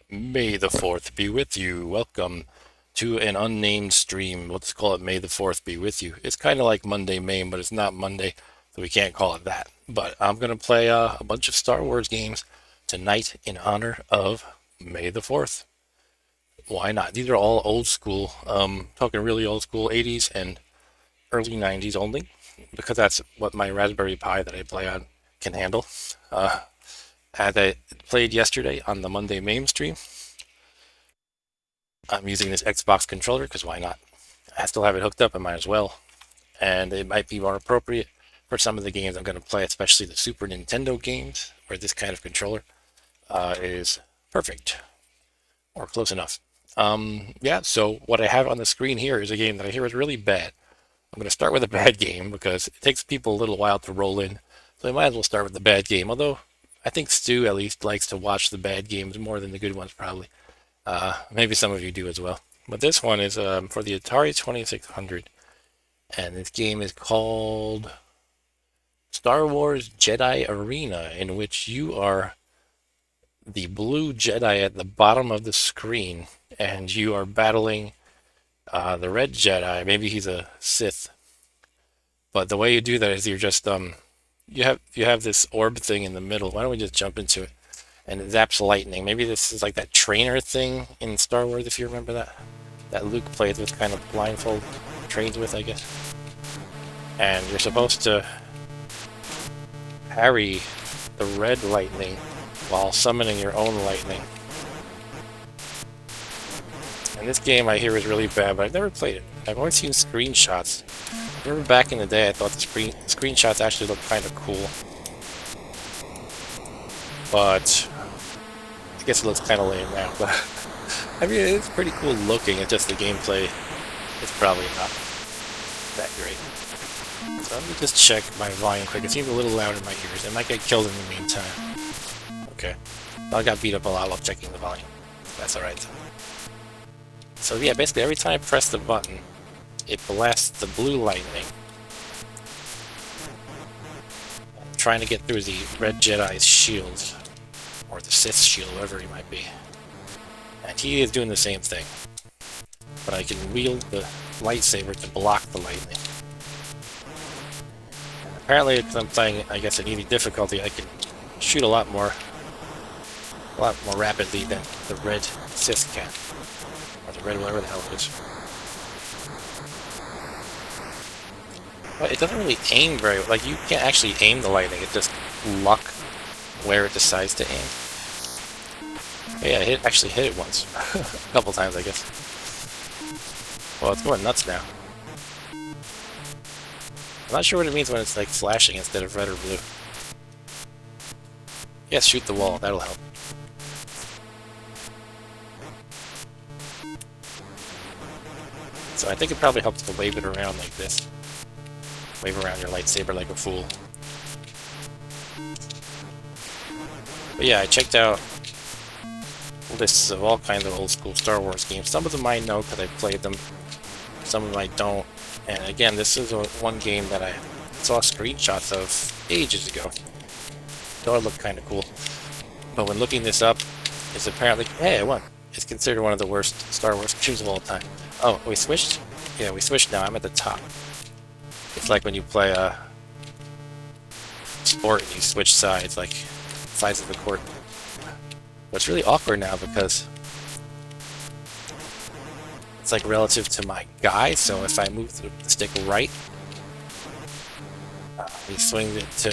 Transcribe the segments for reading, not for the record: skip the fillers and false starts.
May the 4th be with you. Welcome to an unnamed stream. Let's call it May the 4th be with you. It's kind of like Monday, Main, but it's not Monday, so we can't call it that. But I'm going to play a bunch of Star Wars games tonight in honor of May the 4th. Why not? These are all old school, talking really old school, 80s and early 90s only, because that's what my Raspberry Pi that I play on can handle. As I played yesterday on the Monday Main stream, I'm using this Xbox controller because why not? I still have it hooked up, I might as well. And it might be more appropriate for some of the games I'm going to play, especially the Super Nintendo games, where this kind of controller is perfect or close enough. Yeah, so what I have on the screen here is a game that I hear is really bad. I'm going to start with a bad game because it takes people a little while to roll in. So I might as well start with the bad game, although I think Stu at least likes to watch the bad games more than the good ones, probably. Maybe some of you do as well. But this one is for the Atari 2600. And this game is called Star Wars Jedi Arena, in which you are the blue Jedi at the bottom of the screen, and you are battling the red Jedi. Maybe he's a Sith. But the way you do that is you're just you have this orb thing in the middle. Why don't we just jump into it? And it zaps lightning. Maybe this is like that trainer thing in Star Wars, if you remember that. That Luke plays with, kind of blindfold, trains with, I guess. And you're supposed to parry the red lightning while summoning your own lightning. And this game I hear is really bad, but I've never played it. I've only seen screenshots. I remember back in the day I thought the screenshots actually looked kind of cool. But I guess it looks kind of lame now, but I mean, it's pretty cool looking. It's just the gameplay is probably not that great. So let me just check my volume quick. It seems a little loud in my ears. I might get killed in the meantime. Okay. I got beat up a lot while checking the volume. That's alright. So yeah, basically every time I press the button, it blasts the blue lightning. I'm trying to get through the red Jedi's shield. Or the Sith's shield, whatever he might be. And he is doing the same thing. But I can wield the lightsaber to block the lightning. And apparently, because I'm playing, I guess, at easy difficulty, I can shoot a lot more rapidly than the red Sith can. Or the red whatever the hell it is. But it doesn't really aim very well. Like, you can't actually aim the lightning, it's just luck where it decides to aim. Yeah, I actually hit it once. A couple times, I guess. Well, it's going nuts now. I'm not sure what it means when it's like flashing instead of red or blue. Yes, shoot the wall, that'll help. So I think it probably helps to wave it around like this. Wave around your lightsaber like a fool. But yeah, I checked out lists of all kinds of old school Star Wars games. Some of them I know because I played them, some of them I don't. And again, this is one game that I saw screenshots of ages ago. Thought it looked kind of cool. But when looking this up, it's apparently, hey, I won. It's considered one of the worst Star Wars games of all time. Oh, we switched? Yeah, we switched now. I'm at the top. It's like when you play a sport and you switch sides, like sides of the court. But it's really awkward now because it's like relative to my guy, so if I move the stick right, he swings it to,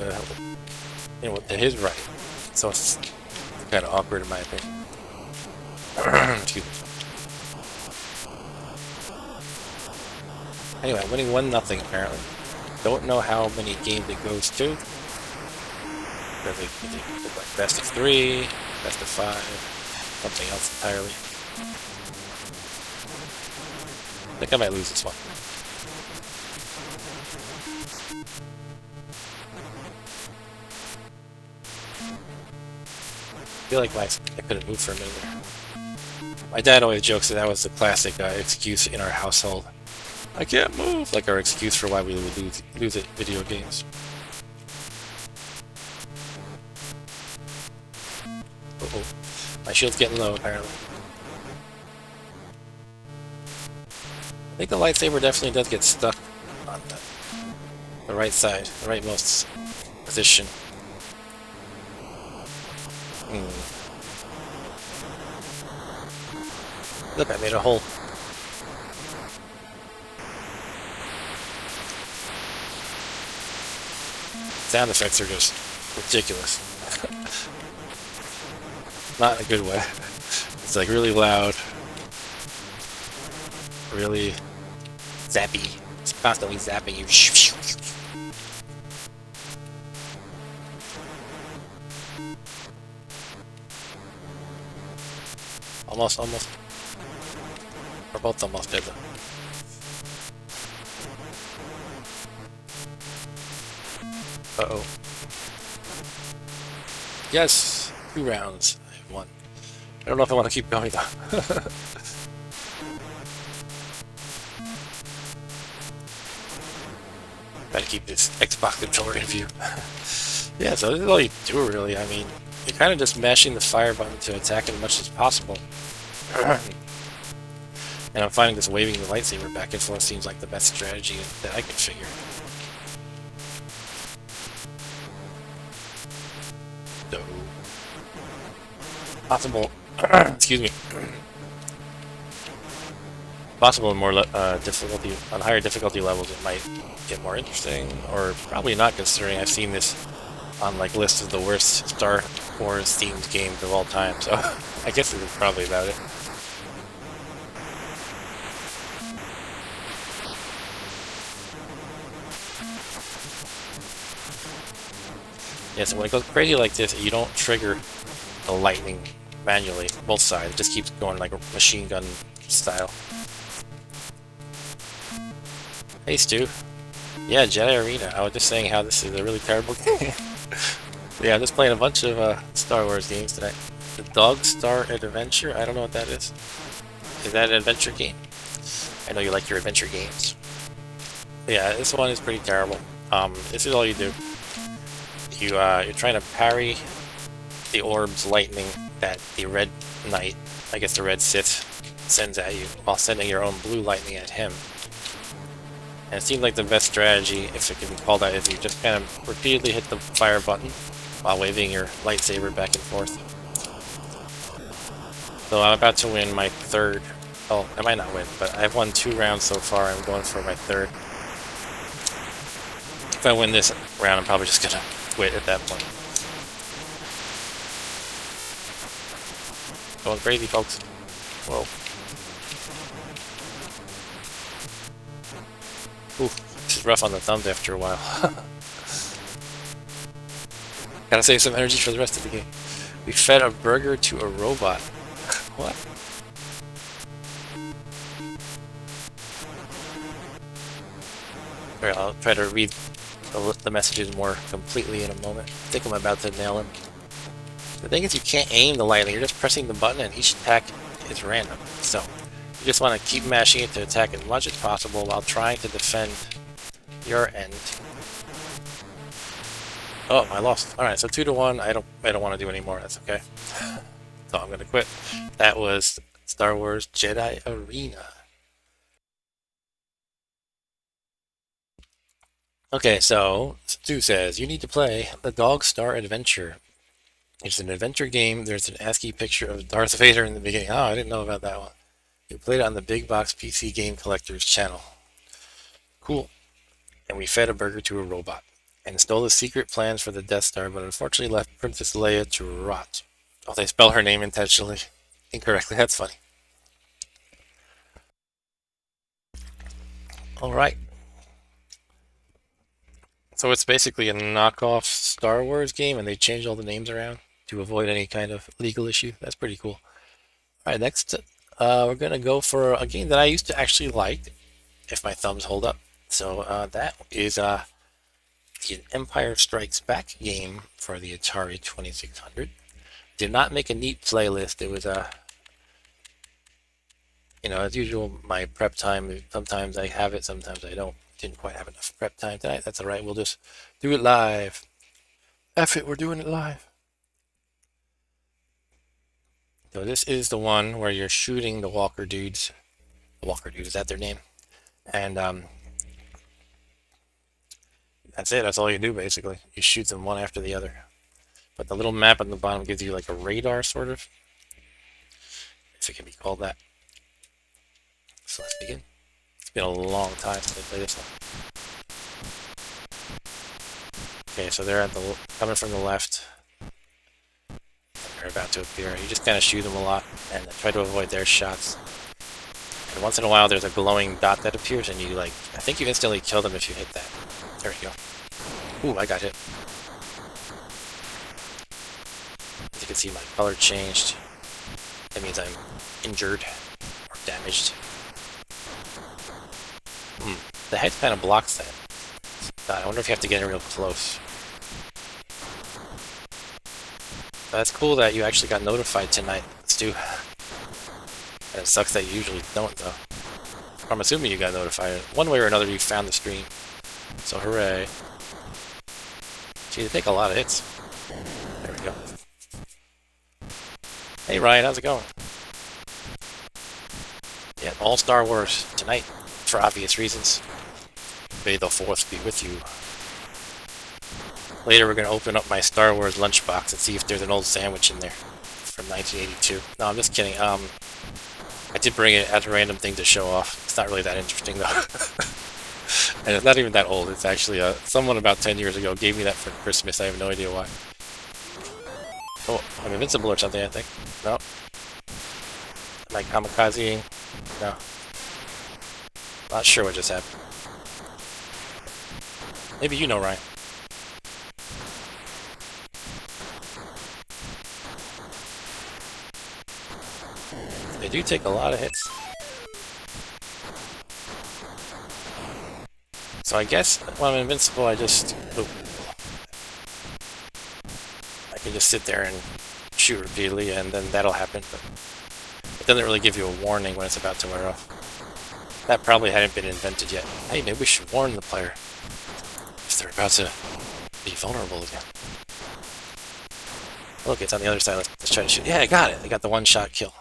to his right. So it's kind of awkward in my opinion. Excuse me. Anyway, I'm winning 1-0 apparently. Don't know how many games it goes to. Does it like best of 3, best of 5, something else entirely. I think I might lose this one. I feel like I couldn't move for a minute there. My dad always jokes that was the classic excuse in our household. I can't move! Like our excuse for why we would lose at video games. Oh, oh. My shield's getting low, apparently. I think the lightsaber definitely does get stuck on the right side, the rightmost position. Look, I made a hole. Sound effects are just ridiculous. Not in a good way. It's like really loud, really zappy. It's constantly zapping you. Almost. We're both almost dead though. Uh-oh. Yes! 2 rounds. I won. I don't know if I want to keep going though. Gotta keep this Xbox controller in view. Yeah, so this is all you do really. I mean, you're kind of just mashing the fire button to attack as much as possible. And I'm finding this waving the lightsaber back and forth seems like the best strategy that I can figure. So, possible, excuse me, possible more difficulty on higher difficulty levels it might get more interesting, or probably not considering I've seen this on like lists of the worst Star Wars themed games of all time. So I guess this is probably about it. Yeah, so when it goes crazy like this, you don't trigger the lightning manually, both sides. It just keeps going like a machine gun style. Hey, Stu. Yeah, Jedi Arena. I was just saying how this is a really terrible game. Yeah, I'm just playing a bunch of Star Wars games tonight. The Dog Star Adventure? I don't know what that is. Is that an adventure game? I know you like your adventure games. Yeah, this one is pretty terrible. This is all you do. You're trying to parry the orb's lightning that the Red Knight, I guess the Red Sith, sends at you, while sending your own blue lightning at him. And it seems like the best strategy, if it can be called that, is you just kind of repeatedly hit the fire button while waving your lightsaber back and forth. So I'm about to win my third. Oh, I might not win, but I've won 2 rounds so far. I'm going for my third. If I win this round, I'm probably just gonna quit at that point. Going crazy, folks. Whoa. Ooh, this is rough on the thumbs after a while. Gotta save some energy for the rest of the game. We fed a burger to a robot. What? Alright, I'll try to read the messages more completely in a moment. I think I'm about to nail him. The thing is, you can't aim the lightning. You're just pressing the button and each attack is random. So, you just want to keep mashing it to attack as much as possible while trying to defend your end. Oh, I lost. Alright, so 2-1. I don't want to do any more. That's okay. So I'm gonna quit. That was Star Wars Jedi Arena. Okay, so Stu says you need to play the Dog Star Adventure. It's an adventure game. There's an ASCII picture of Darth Vader in the beginning. Oh, I didn't know about that one. You played it on the Big Box PC Game Collectors channel. Cool. And we fed a burger to a robot and stole the secret plans for the Death Star, but unfortunately left Princess Leia to rot. Oh, they spell her name intentionally incorrectly. That's funny. Alright. So it's basically a knockoff Star Wars game, and they changed all the names around to avoid any kind of legal issue. That's pretty cool. Alright, next we're going to go for a game that I used to actually like, if my thumbs hold up. So that is the Empire Strikes Back game for the Atari 2600. Did not make a neat playlist. It was you know, as usual, my prep time, sometimes I have it, sometimes I don't. Didn't quite have enough prep time tonight. That's alright, we'll just do it live. F it, we're doing it live. So this is the one where you're shooting the walker dudes. The walker dudes, is that their name? And that's it. That's all you do, basically. You shoot them one after the other. But the little map on the bottom gives you like a radar, sort of. If it can be called that. So let's begin. It's been a long time since I played this one. Okay, so they're coming from the left. They're about to appear. You just kind of shoot them a lot and try to avoid their shots. And once in a while there's a glowing dot that appears and you I think you instantly kill them if you hit that. There we go. Ooh, I got hit. As you can see, my color changed. That means I'm injured or damaged. The head kind of blocks that. I wonder if you have to get in real close. That's cool that you actually got notified tonight, Stu. And it sucks that you usually don't, though. I'm assuming you got notified. One way or another, you found the stream. So hooray. Gee, they take a lot of hits. There we go. Hey Ryan, how's it going? Yeah, all Star Wars tonight, for obvious reasons. May the Fourth be with you. Later we're going to open up my Star Wars lunchbox and see if there's an old sandwich in there from 1982. No, I'm just kidding. I did bring it as a random thing to show off. It's not really that interesting though. And it's not even that old. It's actually someone about 10 years ago gave me that for Christmas. I have no idea why. Oh, I'm invincible or something, I think. No. Am I kamikazeing? No. Not sure what just happened. Maybe you know, Ryan. They do take a lot of hits. So I guess when I'm invincible, I can just sit there and shoot repeatedly, and then that'll happen. But it doesn't really give you a warning when it's about to wear off. That probably hadn't been invented yet. Hey, maybe we should warn the player if they're about to be vulnerable again. Look, it's on the other side. Let's try to shoot. Yeah, I got it. I got the one-shot kill.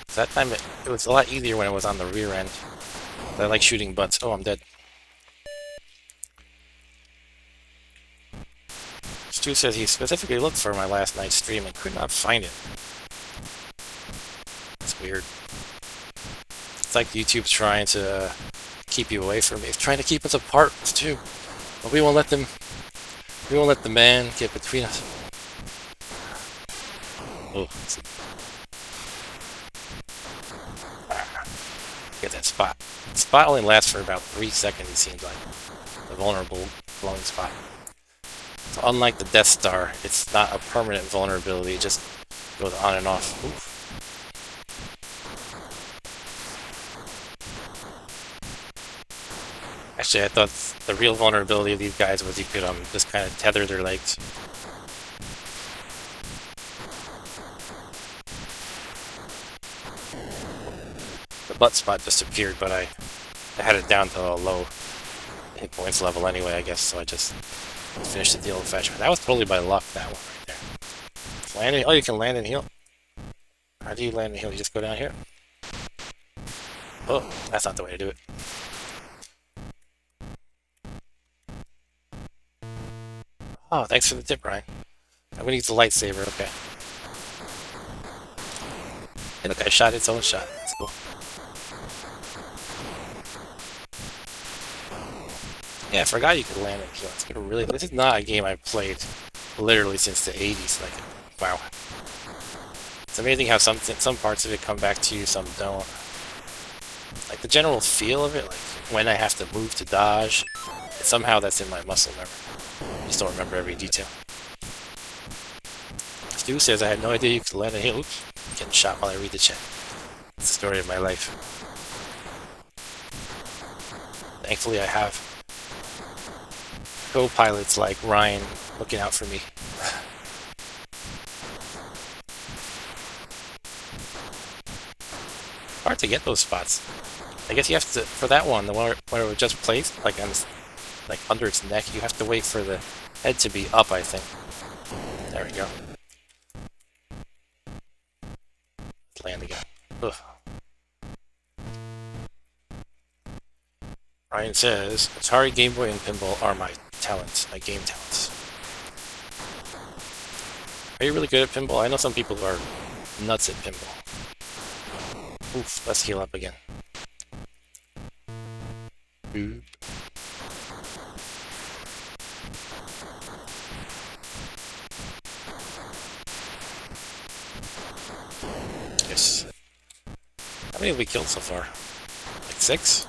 So that time it was a lot easier when it was on the rear end. But I like shooting butts. Oh, I'm dead. Stu says he specifically looked for my last night's stream and could not find it. It's weird. It's like YouTube's trying to keep you away from me. It's trying to keep us apart, Stu. But we won't let them. We won't let the man get between us. Oh, get that spot. The spot only lasts for about 3 seconds, it seems like. The vulnerable glowing spot. So unlike the Death Star, it's not a permanent vulnerability, it just goes on and off. Oof. Actually, I thought the real vulnerability of these guys was you could just kind of tether their legs. The butt spot disappeared, but I had it down to a low hit points level anyway, I guess, so I just finished it the old-fashioned way. That was totally by luck, that one right there. Landing, oh, you can land and heal. How do you land and heal? You just go down here? Oh, that's not the way to do it. Oh, thanks for the tip, Ryan. I'm gonna use the lightsaber, okay. Hey, look, I shot its own shot. That's cool. Yeah, I forgot you could land and heal. It's gonna really. This is not a game I've played literally since the 80s. Like, wow. It's amazing how some parts of it come back to you, some don't. Like the general feel of it, like when I have to move to dodge, somehow that's in my muscle memory. I just don't remember every detail. Stu says I had no idea you could land and heal. Oops, I'm getting shot while I read the chat. It's the story of my life. Thankfully, I have co-pilots like Ryan looking out for me. Hard to get those spots. I guess you have to, for that one, the one where it was just placed, like under its neck, you have to wait for the head to be up, I think. There we go. Let's land again. Ugh. Ryan says, Atari, Game Boy, and pinball are my talents, my game talents. Are you really good at pinball? I know some people are nuts at pinball. Oof, let's heal up again. Boop. Yes. How many have we killed so far? Like 6?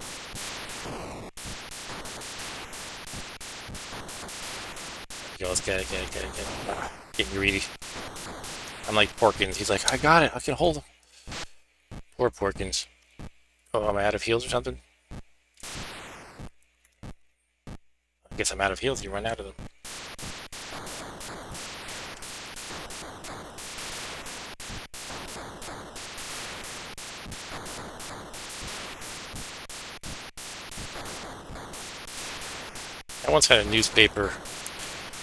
Yo, let's get it. Ah, getting greedy. I'm like Porkins. He's like, I got it. I can hold him. Poor Porkins. Oh, am I out of heals or something? I guess I'm out of heals. You run out of them. I once had a newspaper,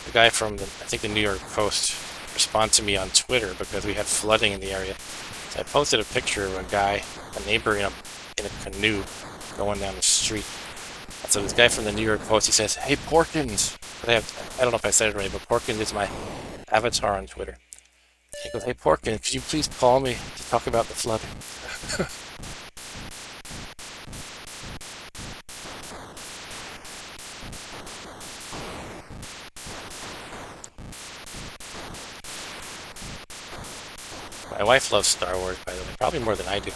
a guy from, I think the New York Post, respond to me on Twitter because we had flooding in the area. So I posted a picture of a guy, a neighbor in a canoe going down the street. And so this guy from the New York Post, he says, "Hey Porkins," I don't know if I said it right, but Porkins is my avatar on Twitter. He goes, "Hey Porkins, could you please call me to talk about the flooding?" My wife loves Star Wars, by the way, probably more than I do.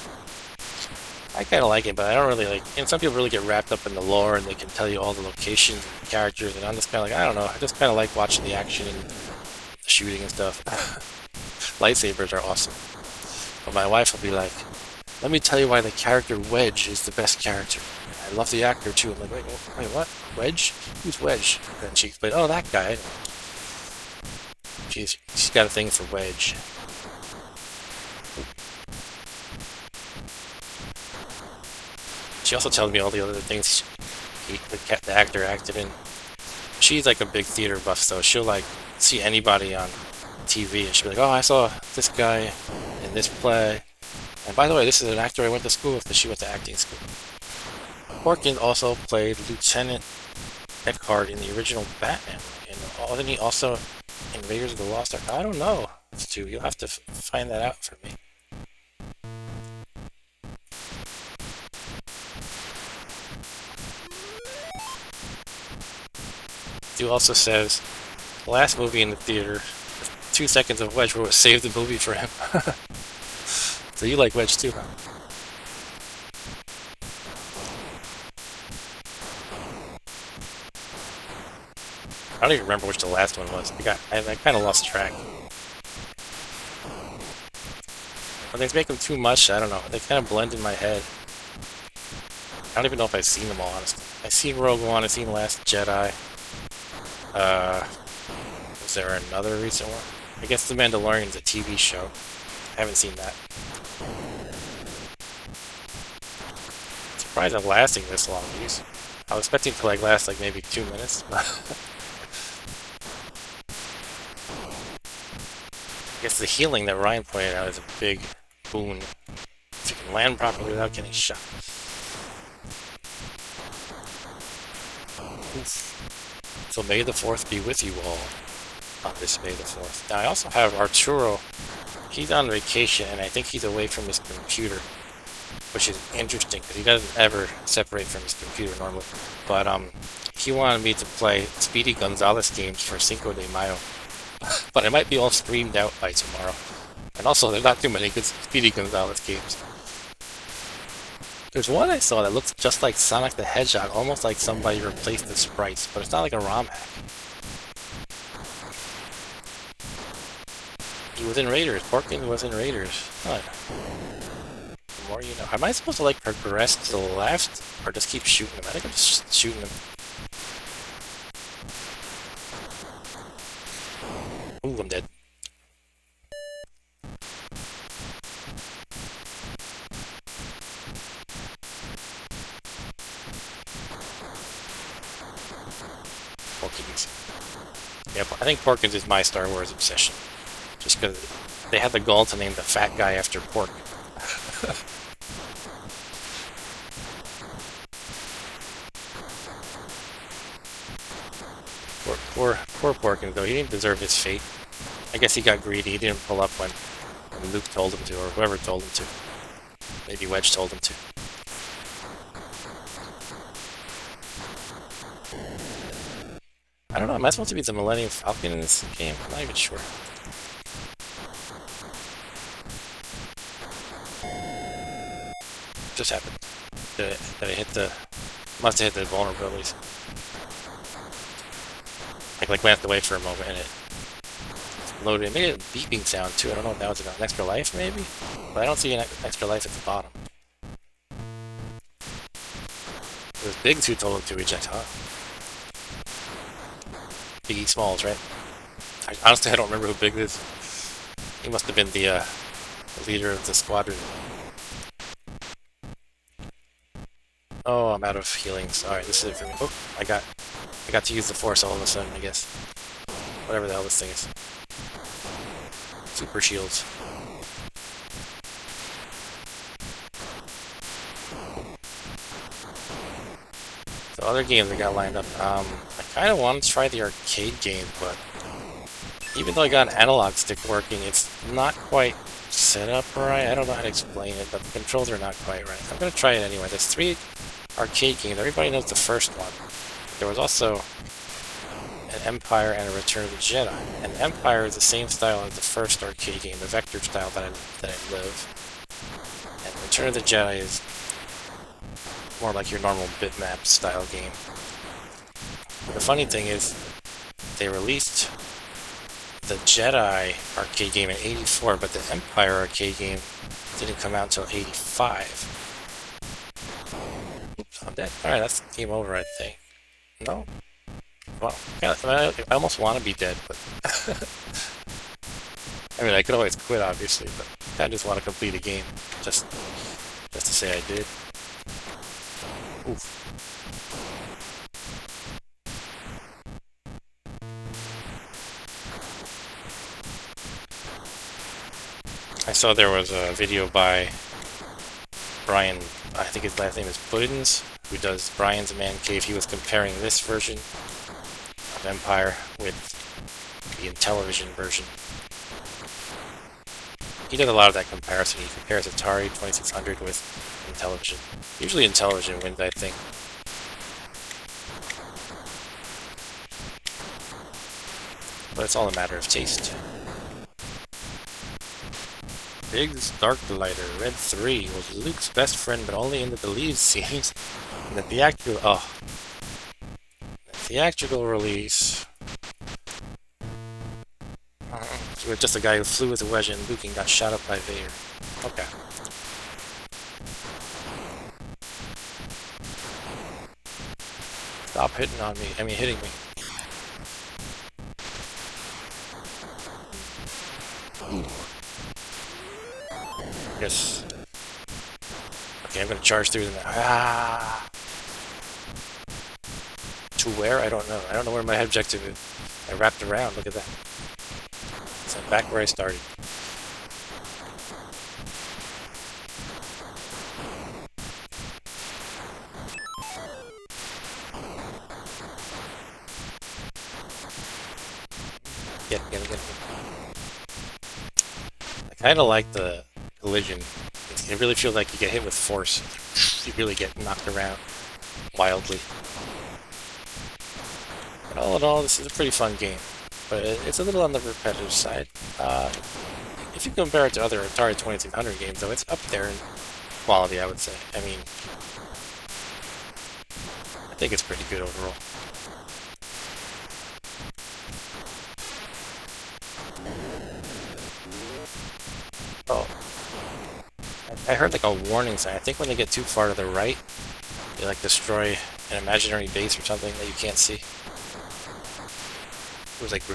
I kind of like it, but I don't really like. Some people really get wrapped up in the lore, and they can tell you all the locations, and the characters, and I'm just kind of like, I don't know. I just kind of like watching the action and the shooting and stuff. Lightsabers are awesome, but my wife will be like, "Let me tell you why the character Wedge is the best character. I love the actor too." I'm like, "Wait, what? Wedge? Who's Wedge?" And she explained, "Oh, that guy." She's got a thing for Wedge. She also tells me all the other things the actor acted in. She's like a big theater buff, so she'll like see anybody on TV and she'll be like, "Oh, I saw this guy in this play. And by the way, this is an actor I went to school with," because she went to acting school. Porkins also played Lieutenant Eckhart in the original Batman. And wasn't he also in Raiders of the Lost Ark? I don't know, Stu. You'll have to find that out for me. Stu also says, the last movie in the theater, 2 seconds of Wedge was saved the movie for him. So you like Wedge too, huh? I don't even remember which the last one was. I kind of lost track. When they make them too much, I don't know. They kind of blend in my head. I don't even know if I've seen them all, honestly. I've seen Rogue One, I've seen Last Jedi. Was there another recent one? I guess The Mandalorian's a TV show. I haven't seen that. I'm surprised I'm lasting this long, geez. I was expecting to like last like maybe 2 minutes. I guess the healing that Ryan pointed out is a big boon. If you can land properly without getting shot. Oof. So May the 4th be with you all on this May the 4th. Now I also have Arturo. He's on vacation and I think he's away from his computer, which is interesting because he doesn't ever separate from his computer normally. But he wanted me to play Speedy Gonzalez games for Cinco de Mayo. But it might be all streamed out by tomorrow. And also, there's not too many good Speedy Gonzalez games. There's one I saw that looks just like Sonic the Hedgehog, almost like somebody replaced the sprites, but it's not like a ROM hack. He was in Raiders. Porkins was in Raiders. Huh. The more you know. Am I supposed to like progress to the left, or just keep shooting him? I think I'm just shooting him. Ooh, I'm dead. Porkins. Yeah, I think Porkins is my Star Wars obsession. Just because they had the gall to name the fat guy after Pork. Poor Porkins, though. He didn't deserve his fate. I guess he got greedy. He didn't pull up when Luke told him to, or whoever told him to. Maybe Wedge told him to. I don't know. Am I supposed to be the Millennium Falcon in this game? I'm not even sure. Just happened. Did I hit the... Must have hit the vulnerabilities. Like went out the way for a moment and it loaded. It made a beeping sound too. I don't know what that was about. An extra life maybe? But I don't see an extra life at the bottom. It was Biggs who told him to eject, huh? Biggie Smalls, right? Honestly, I don't remember who Biggs is. He must have been the leader of the squadron. Oh, I'm out of healings. Alright, this is it for me. Oh, I got to use the Force all of a sudden, I guess. Whatever the hell this thing is. Super shields. So other games I got lined up. I kind of wanted to try the arcade game, but even though I got an analog stick working, it's not quite set up right. I don't know how to explain it, but the controls are not quite right. I'm going to try it anyway. There's 3 arcade games. Everybody knows the first one. There was also an Empire and a Return of the Jedi. And Empire is the same style as the first arcade game, the vector style that I love. And Return of the Jedi is more like your normal bitmap style game. But the funny thing is, they released the Jedi arcade game in '84, but the Empire arcade game didn't come out until '85. Oops, I'm dead. Alright, that's game over, I think. No? Well, yeah, I almost want to be dead, but... I mean, I could always quit, obviously, but I just want to complete a game. Just to say I did. Oof. I saw there was a video by Brian, I think his last name is Puddins, who does Brian's Man Cave. He was comparing this version of Empire with the Intellivision version. He does a lot of that comparison. He compares Atari 2600 with Intellivision. Usually Intellivision wins, I think. But it's all a matter of taste. Biggs Darklighter Red 3 was Luke's best friend, but only in the Believe series. And the theatrical release. He was just a guy who flew with a wedge and Luke and got shot up by Vader. Okay. Stop hitting on me. I mean, hitting me. Ooh. Yes. Okay, I'm gonna charge through them. Ah! To where? I don't know. I don't know where my objective is. I wrapped around. Look at that. So I'm back where I started. Get. I kind of like the collision. It really feels like you get hit with force. You really get knocked around wildly. But all in all, this is a pretty fun game. But it's a little on the repetitive side. If you compare it to other Atari 2600 games, though, it's up there in quality, I would say. I mean, I think it's pretty good overall. Oh. I heard like a warning sign. I think when they get too far to the right, they like destroy an imaginary base or something that you can't see. It was like...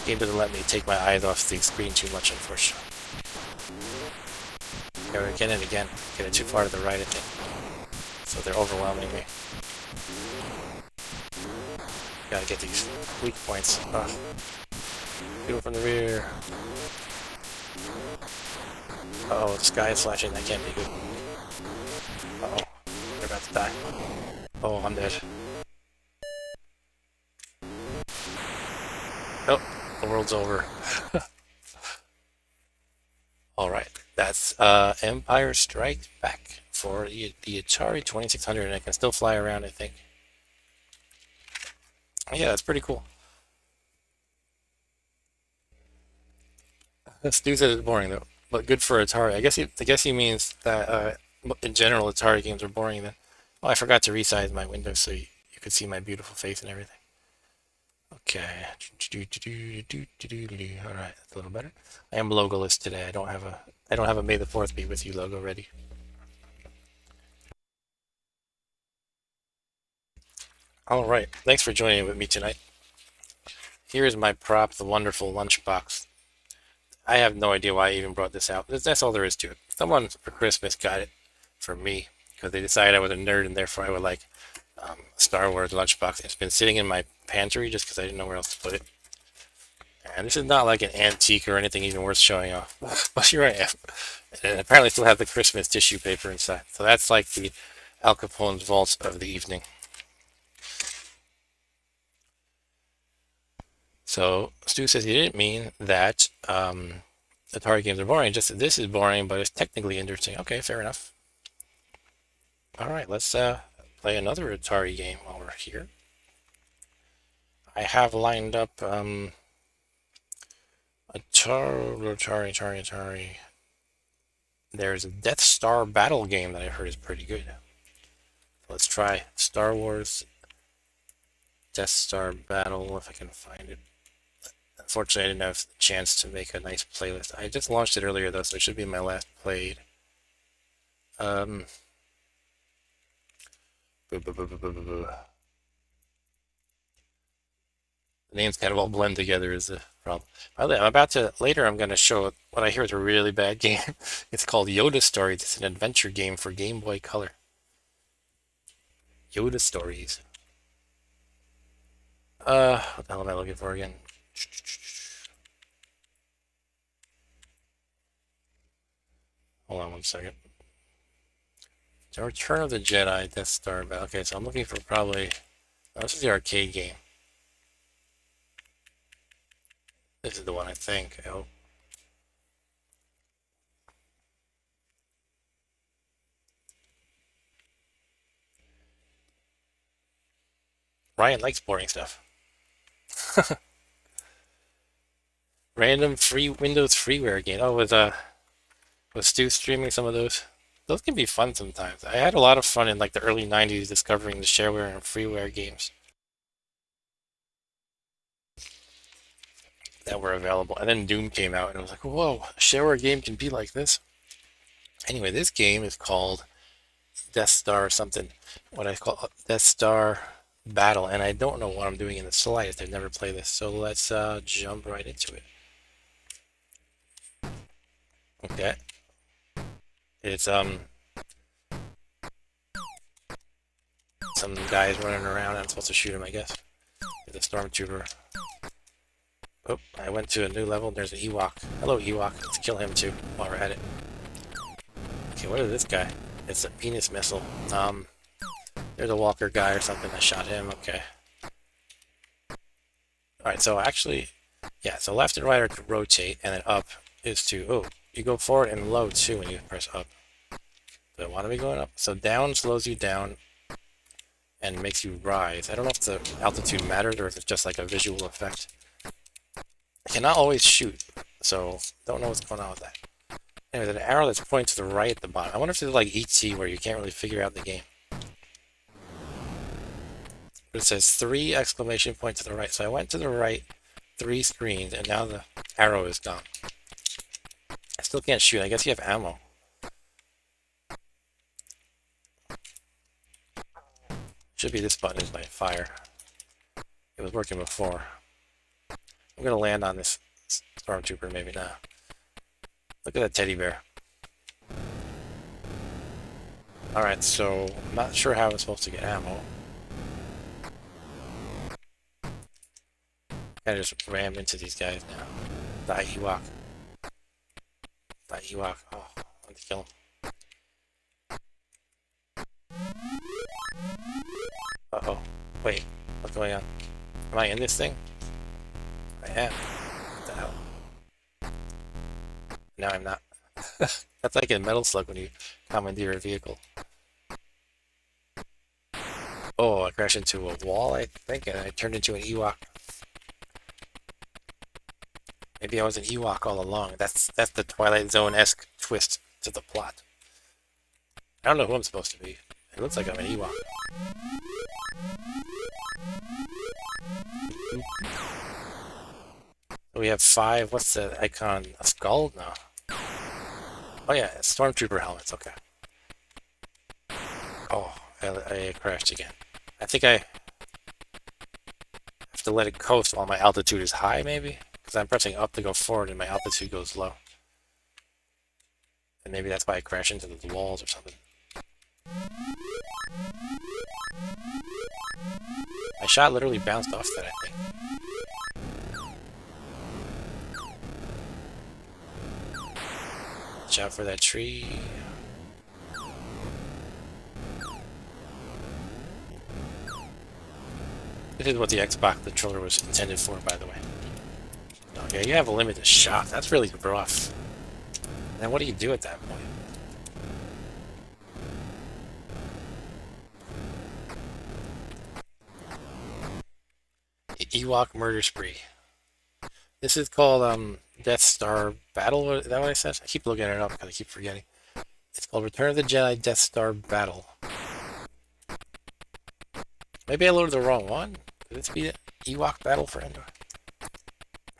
Game doesn't let me take my eyes off the screen too much, unfortunately. Again and again. Get it too far to the right, I think. So they're overwhelming me. Gotta get these weak points. Ugh. Do it from the rear. Uh oh, the sky is flashing. That can't be good. Uh oh, they're about to die. Oh, I'm dead. Oh, the world's over. Alright, that's Empire Strikes Back for the Atari 2600, and it can still fly around, I think. Yeah, that's pretty cool. Stu said it's boring though, but good for Atari. I guess he means that in general Atari games are boring then. Oh, I forgot to resize my window so you could see my beautiful face and everything. Okay. All right, that's a little better. I am logoless today. I don't have a May the 4th be with you logo ready. All right. Thanks for joining with me tonight. Here is my prop, the wonderful lunchbox. I have no idea why I even brought this out. That's all there is to it. Someone for Christmas got it for me because they decided I was a nerd and therefore I would like Star Wars lunchbox. It's been sitting in my pantry just because I didn't know where else to put it. And this is not like an antique or anything even worth showing off. But here I am. And apparently still have the Christmas tissue paper inside. So that's like the Al Capone's vault of the evening. So Stu says he didn't mean that Atari games are boring. Just that this is boring, but it's technically interesting. Okay, fair enough. All right, let's play another Atari game while we're here. I have lined up Atari. There's a Death Star battle game that I heard is pretty good. Let's try Star Wars Death Star battle if I can find it. Unfortunately, I didn't have the chance to make a nice playlist. I just launched it earlier though, so it should be my last played. Um, the names kind of all blend together is the problem. By the way, I'm going to show what I hear is a really bad game. It's called Yoda Stories. It's an adventure game for Game Boy Color. Yoda Stories. What the hell am I looking for again? Hold on one second. The Return of the Jedi Death Star. Okay, so I'm looking for probably... Oh, this is the arcade game. This is the one, I think. Oh. Ryan likes boring stuff. Random free Windows freeware game. Oh, was Stu streaming some of those? Those can be fun sometimes. I had a lot of fun in like the early 90s discovering the shareware and freeware games that were available. And then Doom came out and I was like, whoa, a shareware game can be like this. Anyway, this game is called Death Star something. What I call Death Star Battle. And I don't know what I'm doing in the slightest. I've never played this. So let's jump right into it. Okay. It's some guys running around. I'm supposed to shoot him, I guess. It's a stormtrooper. Oh, I went to a new level. There's an Ewok. Hello, Ewok. Let's kill him too while we're at it. Okay, what is this guy? It's a penis missile. There's a walker guy or something. I shot him. Okay. Alright, so actually, yeah, so left and right are to rotate, and then up is to, oh, you go forward and low too when you press up. Do I want to be going up? So down slows you down and makes you rise. I don't know if the altitude matters or if it's just like a visual effect. I cannot always shoot, so don't know what's going on with that. Anyway, there's an arrow that's pointing to the right at the bottom. I wonder if it's like ET where you can't really figure out the game. But it says 3 exclamation point to the right. So I went to the right 3 screens and now the arrow is gone. I still can't shoot. I guess you have ammo. Should be this button is my fire. It was working before. I'm gonna land on this stormtrooper maybe now. Look at that teddy bear. Alright, so I'm not sure how I'm supposed to get ammo. Gotta just ram into these guys now. Die, Ewok. Die, Ewok. Oh, I want to kill him. Uh-oh. Wait, what's going on? Am I in this thing? I am. What the hell? No, I'm not. That's like in Metal Slug when you commandeer a vehicle. Oh, I crashed into a wall, I think, and I turned into an Ewok. Maybe I was an Ewok all along. That's the Twilight Zone-esque twist to the plot. I don't know who I'm supposed to be. It looks like I'm an Ewok. We have 5. What's the icon? A skull? No. Oh yeah, Stormtrooper helmets. Okay. Oh, I crashed again. I think I have to let it coast while my altitude is high, maybe? Because I'm pressing up to go forward and my altitude goes low. And maybe that's why I crash into the walls or something. My shot literally bounced off that, I think. Watch out for that tree. This is what the Xbox controller was intended for, by the way. Okay, you have a limited shot. That's really rough. And what do you do at that point? Ewok Murder Spree. This is called Death Star Battle. Is that what I said? I keep looking it up because I keep forgetting. It's called Return of the Jedi Death Star Battle. Maybe I loaded the wrong one. Could this be Ewok Battle for Endor?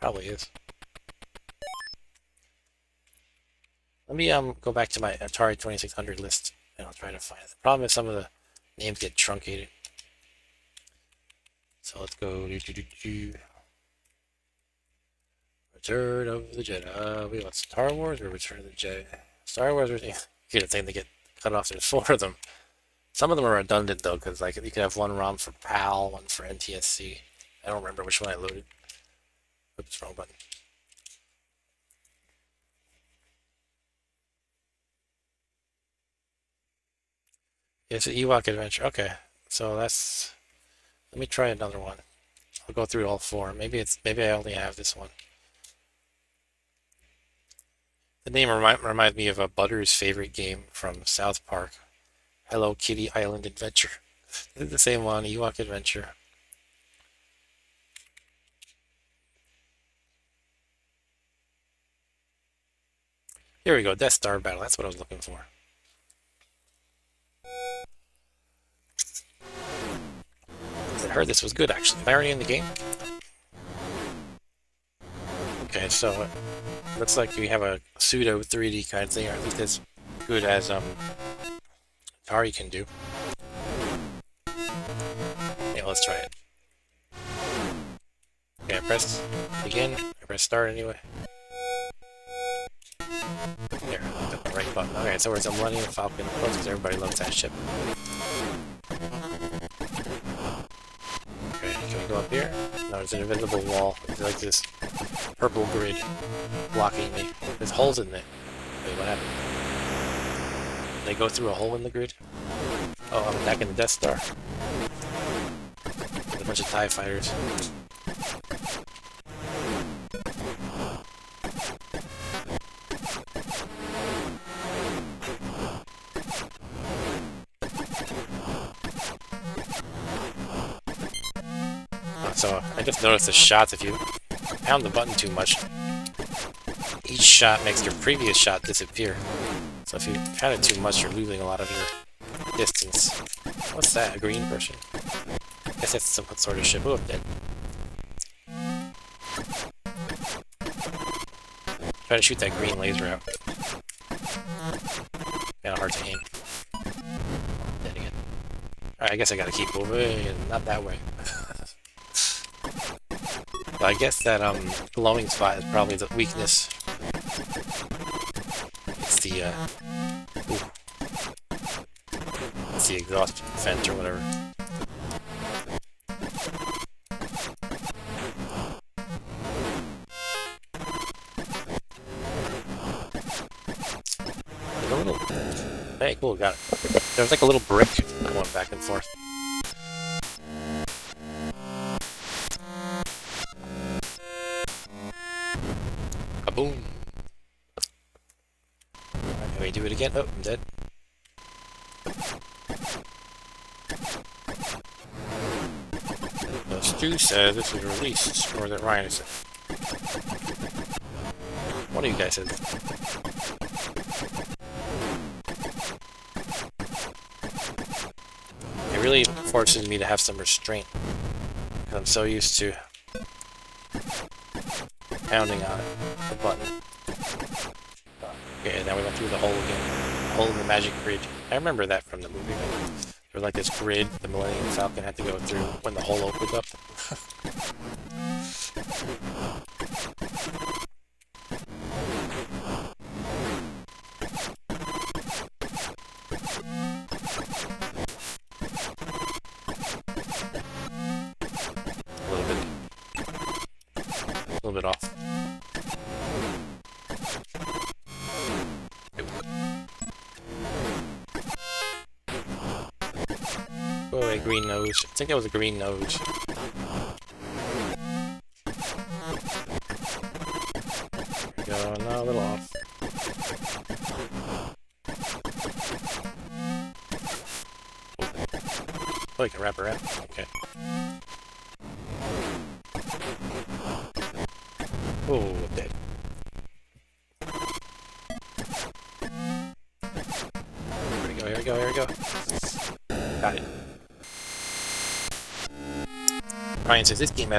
Probably is. Let me go back to my Atari 2600 list and I'll try to find it. The problem is some of the names get truncated. So let's go Return of the Jedi. We want Star Wars or Return of the Jedi? Star Wars or you the thing they get cut off. There's 4 of them. Some of them are redundant though, because like you can have one ROM for PAL, one for NTSC. I don't remember which one I loaded. Oops, wrong button. It's an Ewok Adventure. Okay, so that's. Let me try another one. I'll go through all 4. Maybe I only have this one. The name reminds me of a Butter's favorite game from South Park. Hello Kitty Island Adventure. This is the same one, Ewok Adventure. Here we go, Death Star Battle. That's what I was looking for. I heard this was good, actually. Am I already in the game? Okay, so it looks like we have a pseudo 3D kind of thing, or at least as good as Atari can do. Yeah, let's try it. Okay, I press begin. I press start anyway. There, got the right button. Okay, so we're the Millennium Falcon, of course, because everybody loves that ship. Okay, can we go up here? No, there's an invisible wall. It's like this purple grid blocking me. There's holes in it. Wait, what happened? They go through a hole in the grid? Oh, I'm attacking the Death Star. With a bunch of TIE fighters. So I just noticed the shots, if you pound the button too much, each shot makes your previous shot disappear. So if you pound it too much, you're losing a lot of your distance. What's that? A green person? I guess that's some sort of ship. Oh, I'm dead. Try to shoot that green laser out. Kinda hard to aim. Dead again. Alright, I guess I gotta keep moving, and not that way. But I guess that glowing spot is probably the weakness. It's the it's the exhaust vent or whatever. little... Hey, cool, got it. There's like a little brick going back and forth. Kaboom! Can we do it again? Oh, I'm dead. The Stu said this was released, or that Ryan said. What do you guys said? It really forces me to have some restraint. Because I'm so used to pounding on it, the button. Okay, now we went through the hole again. Hole in the magic grid. I remember that from the movie. There was like this grid the Millennium Falcon had to go through when the hole opened up. A little bit off. Oh, a green nose. I think that was a green nose. There we go. No, a little off. Oh, you can wrap around. Okay. Oh, dead. Here we go, here we go, here we go. Got it. Ryan says this game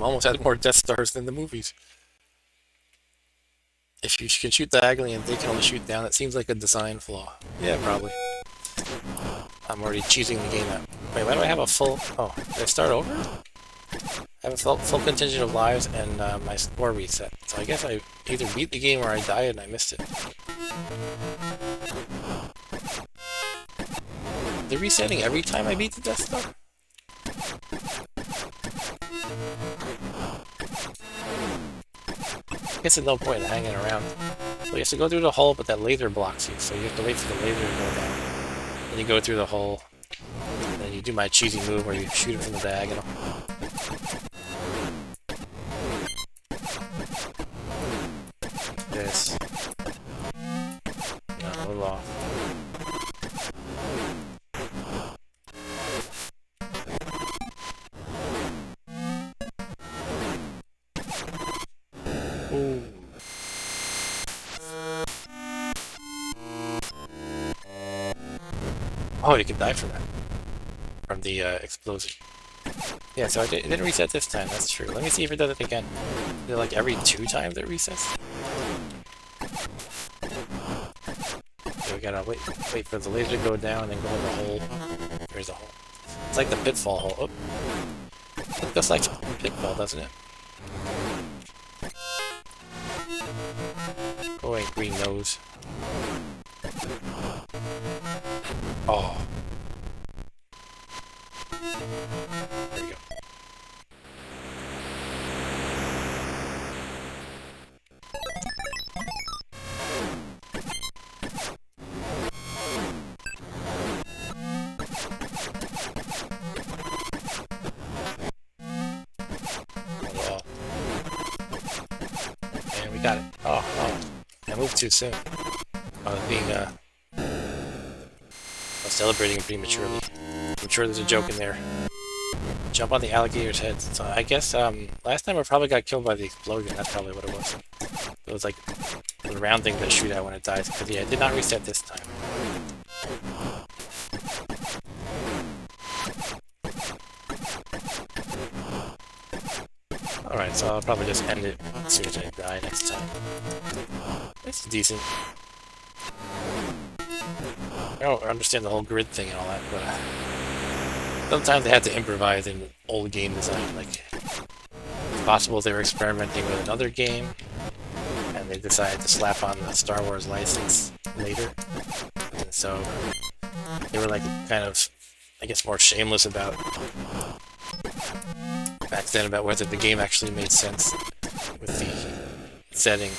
almost has more Death Stars than the movies. If you can shoot diagonally and they can only shoot down, that seems like a design flaw. Yeah, probably. I'm already cheesing the game out. Wait, why do I have a full... Oh, did I start over? I have a full contingent of lives and my score reset. So I guess I either beat the game or I died and I missed it. They're resetting every time I beat the Death Star? I guess there's no point in hanging around. So you have to go through the hole, but that laser blocks you, so you have to wait for the laser to go down. Then you go through the hole, and then you do my cheesy move where you shoot it from the diagonal. This. No, a little off. Ooh. Oh, you can die from that. From the explosion. Yeah, so it didn't reset this time, that's true. Let me see if it does it again. Is it like every 2 times it resets? Okay, we gotta wait for the laser to go down and then go in the hole. There's a hole. It's like the pitfall hole. Oh. It looks like pitfall, doesn't it? Go away, green nose. Oh. There we go. Well. And we got it. Oh. I moved too soon. I was being, celebrating prematurely. I'm sure there's a joke in there. Jump on the alligator's head. So I guess, last time I probably got killed by the explosion. That's probably what it was. It was like the round thing that shoot out when it dies. Because yeah, it did not reset this time. Alright, so I'll probably just end it as soon as I die next time. It's decent. I don't understand the whole grid thing and all that, but sometimes they had to improvise in old game design. Like, it's possible they were experimenting with another game, and they decided to slap on the Star Wars license later. And so they were like kind of, I guess, more shameless about back then about whether the game actually made sense with the setting.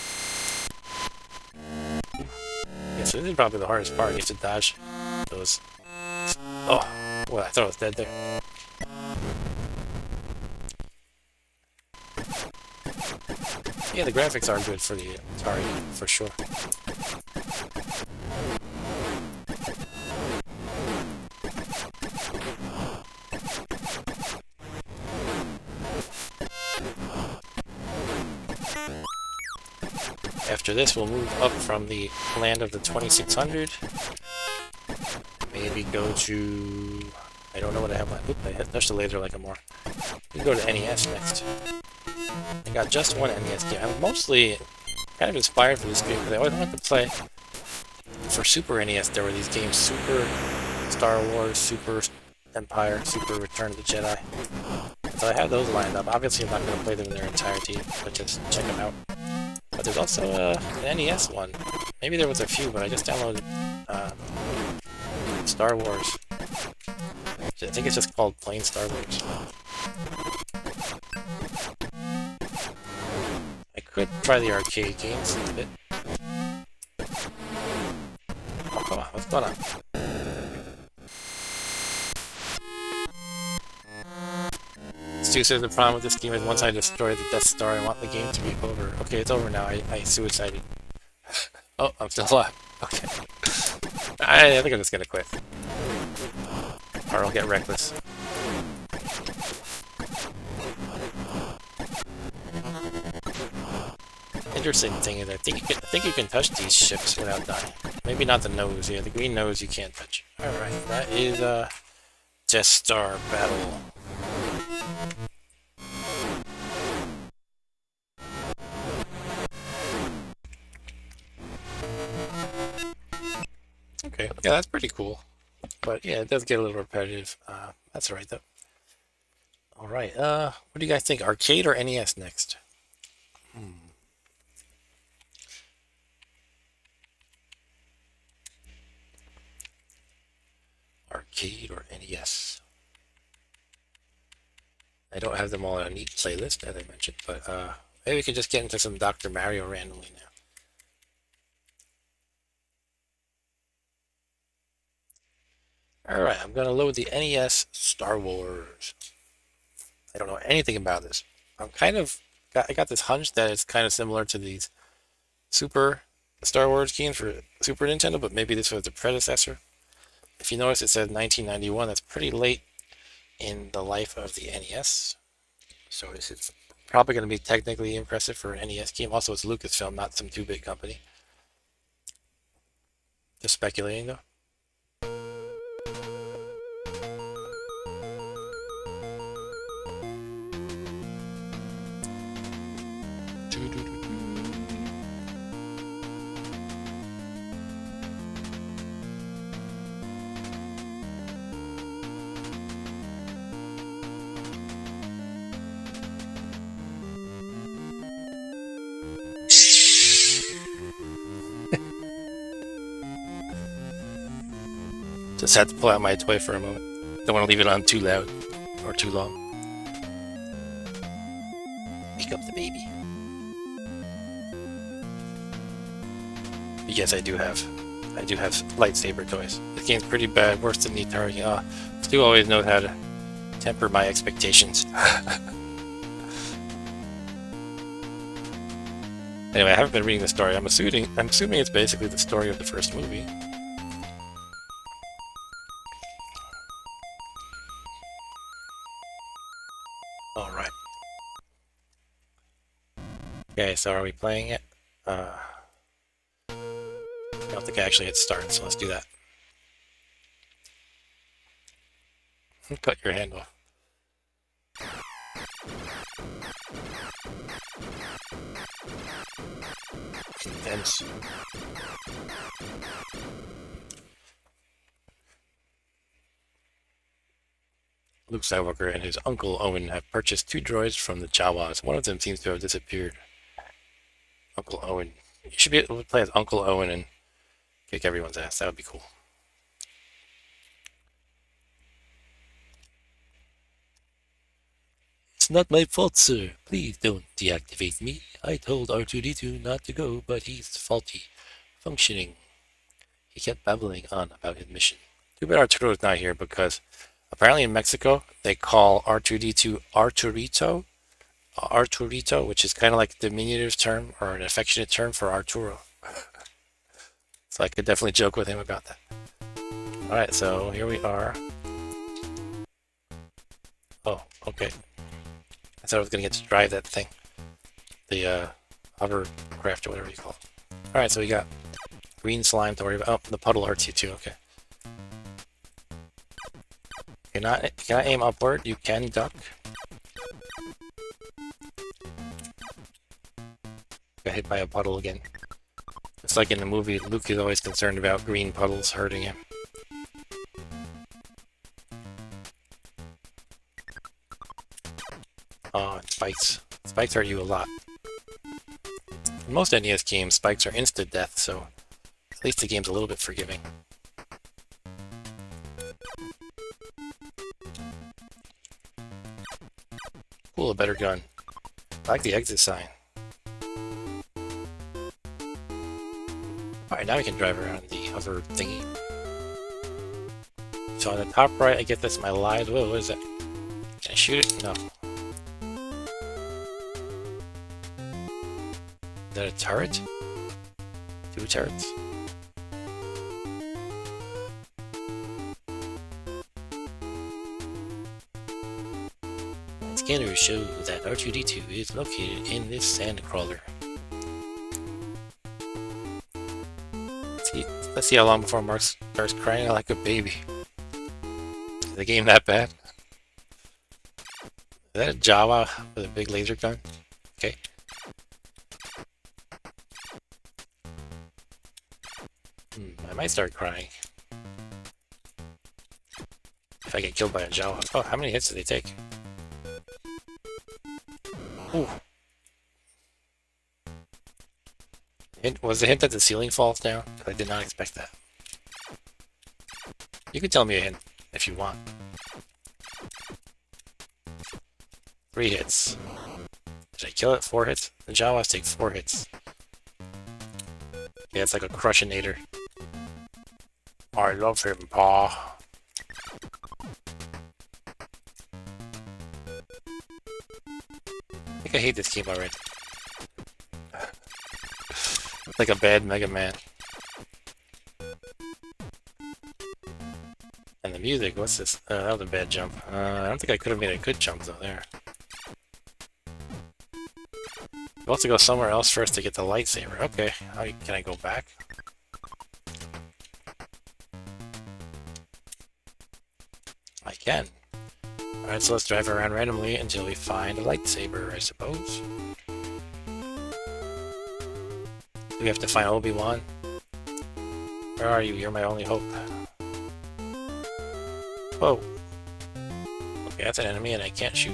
I guess So this is probably the hardest part. You have to dodge those. Oh, well, I thought I was dead there. Yeah, the graphics are good for the Atari, for sure. After this, we'll move up from the land of the 2600. Maybe go to... I don't know what I have left. Oop, I touched the laser like a more. We can go to NES next. I got just one NES game. I'm mostly kind of inspired for this game because I always wanted to play for Super NES. There were these games: Super Star Wars, Super Empire, Super Return of the Jedi. So I have those lined up. Obviously, I'm not going to play them in their entirety, but just check them out. But there's also an NES one. Maybe there was a few, but I just downloaded Star Wars. I think it's just called plain Star Wars. I could try the arcade games a bit. Oh, come on, what's going on? Stu says the problem with this game is once I destroy the Death Star, I want the game to be over. Okay, it's over now. I suicided. Oh, I'm still alive. Okay. I think I'm just gonna quit. Or I'll get reckless. Interesting thing is, I think you can touch these ships without dying. Maybe not the nose. Yeah, the green nose you can't touch. All right, that is Death Star battle. Okay, yeah, that's pretty cool. But yeah, it does get a little repetitive. That's alright though. Alright, what do you guys think? Arcade or NES next? Arcade or NES? I don't have them all on a neat playlist, as I mentioned, but maybe we can just get into some Dr. Mario randomly now. Alright, I'm gonna load the NES Star Wars. I don't know anything about this. I got this hunch that it's kind of similar to these Super Star Wars games for Super Nintendo, but maybe this was the predecessor. If you notice, it says 1991. That's pretty late in the life of the NES. So this is probably going to be technically impressive for an NES game. Also, it's Lucasfilm, not some 2-bit company. Just speculating, though. Just had to pull out my toy for a moment. Don't want to leave it on too loud or too long. Wake up the baby. But yes, I do have lightsaber toys. This game's pretty bad, worse than the Atari. Stu always knows how to temper my expectations. Anyway, I haven't been reading the story. I'm assuming it's basically the story of the first movie. Alright. Okay, so are we playing it? I don't think I actually hit start, so let's do that. Cut your hand off. Intense. Luke Skywalker and his uncle Owen have purchased 2 droids from the Jawas. One of them seems to have disappeared. Uncle Owen. You should be able to play as Uncle Owen and kick everyone's ass. That would be cool. It's not my fault, sir. Please don't deactivate me. I told R2-D2 not to go, but he's faulty. Functioning. He kept babbling on about his mission. Too bad Arturo's not here because apparently in Mexico they call R2D2 Arturito, which is kind of like a diminutive term or an affectionate term for Arturo. So I could definitely joke with him about that. Alright, so here we are. Oh, okay. I thought I was going to get to drive that thing. The hovercraft or whatever you call it. Alright, so we got green slime to worry about. Oh, the puddle hurts you too, okay. You cannot aim upward, you can duck. Got hit by a puddle again. It's like in the movie, Luke is always concerned about green puddles hurting him. Oh, and spikes. Spikes hurt you a lot. In most NES games, spikes are instant-death, so at least the game's a little bit forgiving. Cool, a better gun. I like the exit sign. Alright, now we can drive around the hover thingy. So on the top right, I get this my lives. Whoa, what is that? Can I shoot it? No. Is that a turret? 2 turrets? Scanners show that R2D2 is located in this sand crawler. Let's see how long before Mark starts crying like a baby. Is the game that bad? Is that a Jawa with a big laser gun? Okay. I might start crying. If I get killed by a Jawa. Oh, how many hits did they take? Ooh. Was the hint that the ceiling falls down? I did not expect that. You can tell me a hint if you want. 3 hits. Did I kill it? 4 hits? The Jawas take 4 hits. Yeah, it's like a crushinator. I love him, Pa. I think I hate this game already. Like a bad Mega Man. And the music, what's this? That was a bad jump. I don't think I could have made a good jump though there. We'll have to go somewhere else first to get the lightsaber. Okay, how can I go back? I can. Alright, so let's drive around randomly until we find a lightsaber, I suppose. We have to find Obi-Wan. Where are you? You're my only hope. Whoa. Okay, that's an enemy and I can't shoot.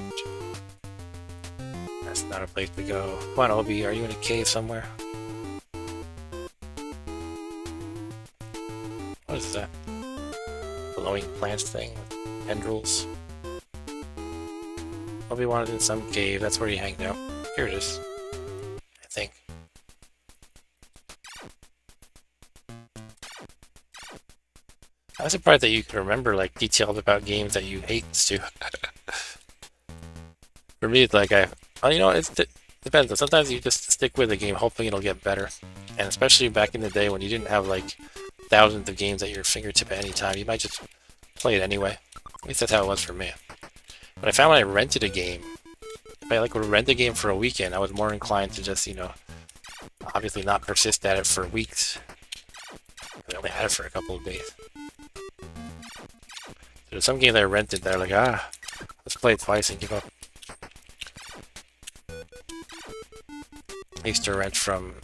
That's not a place to go. Come on, Obi, are you in a cave somewhere? What is that? Glowing plants thing with tendrils. Obi-Wan is in some cave, that's where he hangs out. Here it is. I think. I'm surprised that you can remember like details about games that you hate, Stu. For me, it's like well, you know, it depends. Sometimes you just stick with a game, hoping it'll get better. And especially back in the day when you didn't have like thousands of games at your fingertip at any time, you might just play it anyway. At least that's how it was for me. But I found when I rented a game, if I like would rent a game for a weekend, I was more inclined to just, you know, obviously not persist at it for weeks. I only had it for a couple of days. There's some games I rented that are like, let's play it twice and give up. I used to rent from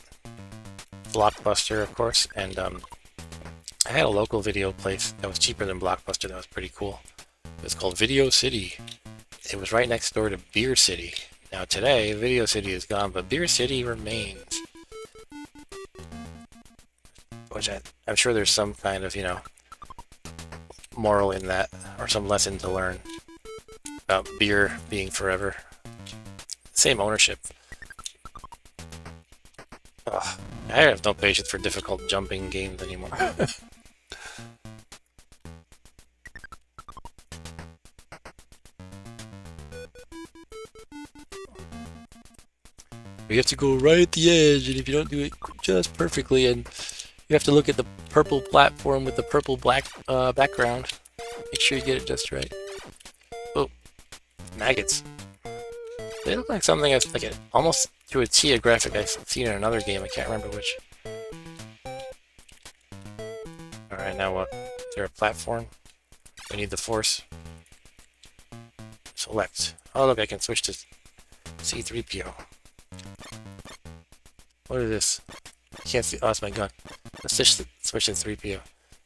Blockbuster, of course, and I had a local video place that was cheaper than Blockbuster that was pretty cool. It was called Video City. It was right next door to Beer City. Now today, Video City is gone, but Beer City remains. Which I'm sure there's some kind of, you know, moral in that, or some lesson to learn about beer being forever. Same ownership. Ugh, I have no patience for difficult jumping games anymore. You have to go right at the edge, and if you don't do it just perfectly, and you have to look at the purple platform with the purple black background. Make sure you get it just right. Oh, maggots. They look like something that's like almost to a T a graphic I've seen in another game. I can't remember which. Alright, now what? Is there a platform? We need the force. Select. Oh look, I can switch to C3PO. What is this? I can't see. Oh, it's my gun. Let's switch to 3PO.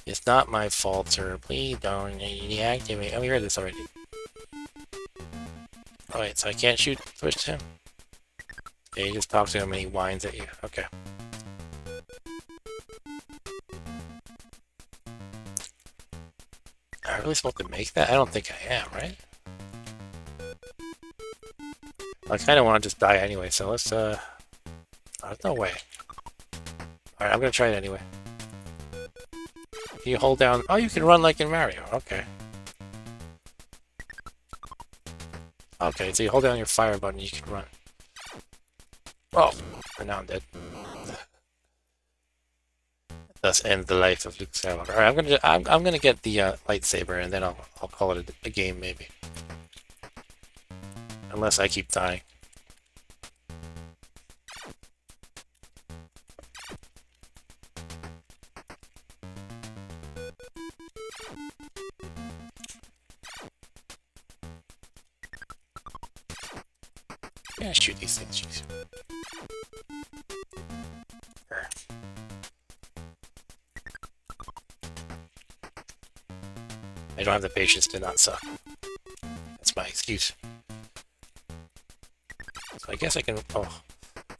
It's not my fault, sir. Please don't deactivate. Oh, we heard this already. Alright, so I can't switch to him? Yeah, you just talk to him and he whines at you. Okay. Am I really supposed to make that? I don't think I am, right? I kind of want to just die anyway, so let's, oh, there's no way. Alright, I'm gonna try it anyway. You hold down... Oh, you can run like in Mario. Okay. Okay, so you hold down your fire button, you can run. Oh, and now I'm dead. Thus ends the life of Luke Skywalker. Alright, I'm gonna get the lightsaber, and then I'll call it a game, maybe. Unless I keep dying. Yeah, shoot these things, jeez. I don't have the patience to not suck. That's my excuse. So I guess I can,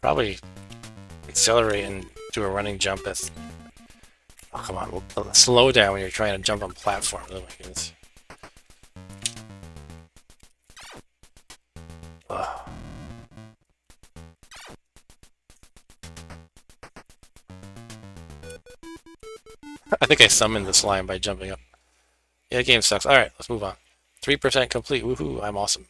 probably accelerate and do a running jump that's... Oh, come on, slow down when you're trying to jump on platforms. Oh my goodness. I think I summoned the slime by jumping up. Yeah, the game sucks. Alright, let's move on. 3% complete. Woohoo, I'm awesome.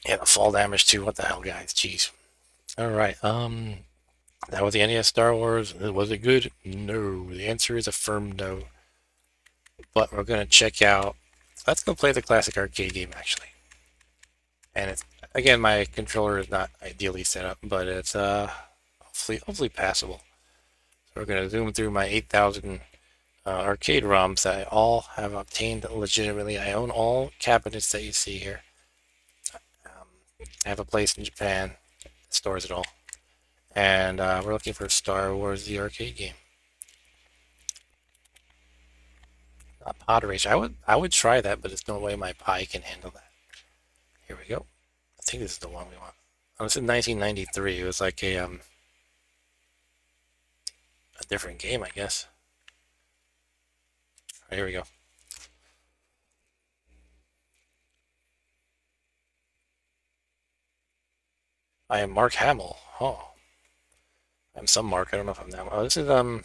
Yeah, the fall damage too. What the hell, guys? Jeez. Alright, that was the NES Star Wars. Was it good? No. The answer is a firm no. But we're gonna check out... Let's go play the classic arcade game, actually. And it's... Again, my controller is not ideally set up, but it's, hopefully passable. So we're going to zoom through my 8,000 arcade ROMs that I all have obtained legitimately. I own all cabinets that you see here. I have a place in Japan that stores it all. And we're looking for Star Wars the arcade game. Pod Racer. I would try that, but there's no way my Pi can handle that. Here we go. I think this is the one we want. Oh, this is 1993. It was like a different game, I guess. Right, here we go. I am Mark Hamill. Oh. I'm some Mark. I don't know if I'm that one. Oh, this is, hold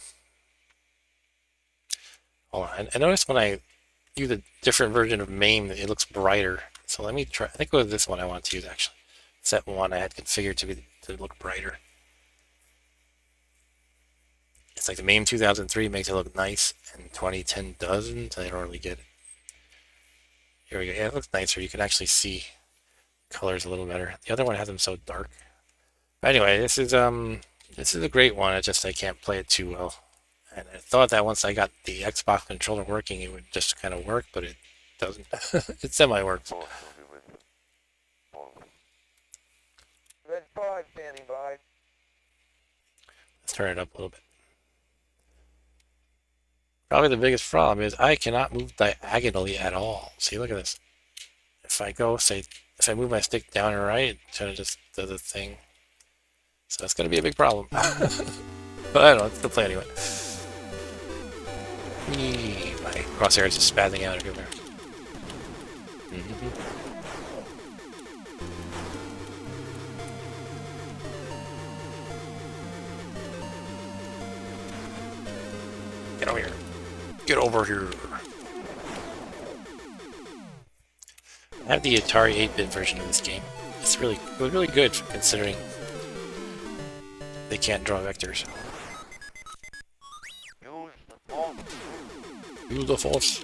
on. I noticed when I use a different version of MAME, it looks brighter. So let me try. I think it was this one I want to use, actually. Set one I had configured to look brighter. It's like the MAME 2003 makes it look nice, and 2010 doesn't. I don't really get it. Here we go. Yeah, it looks nicer. You can actually see colors a little better. The other one has them so dark. But anyway, this is a great one. It's just I can't play it too well. And I thought that once I got the Xbox controller working, it would just kind of work, but it doesn't. It semi-works. Red 5 standing by. Let's turn it up a little bit. Probably the biggest problem is I cannot move diagonally at all. See, look at this. If I go, say, if I move my stick down and right, it kind of just does the thing. So that's going to be a big problem. But I don't know, let's still play anyway. My crosshair is just spazzing out everywhere. Get over here. Get over here. I have the Atari 8-bit version of this game. It was really good considering they can't draw vectors. Use the force. Use the force.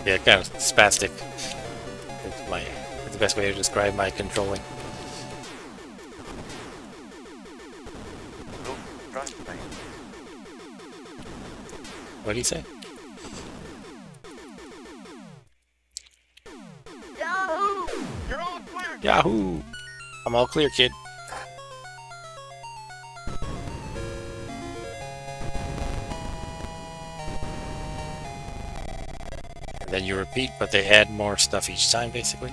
Yeah, kind of spastic. It's the best way to describe my controlling. Look, trust me. What do you say? Yahoo! You're all clear. Yahoo! I'm all clear, kid. And then you repeat, but they add more stuff each time, basically.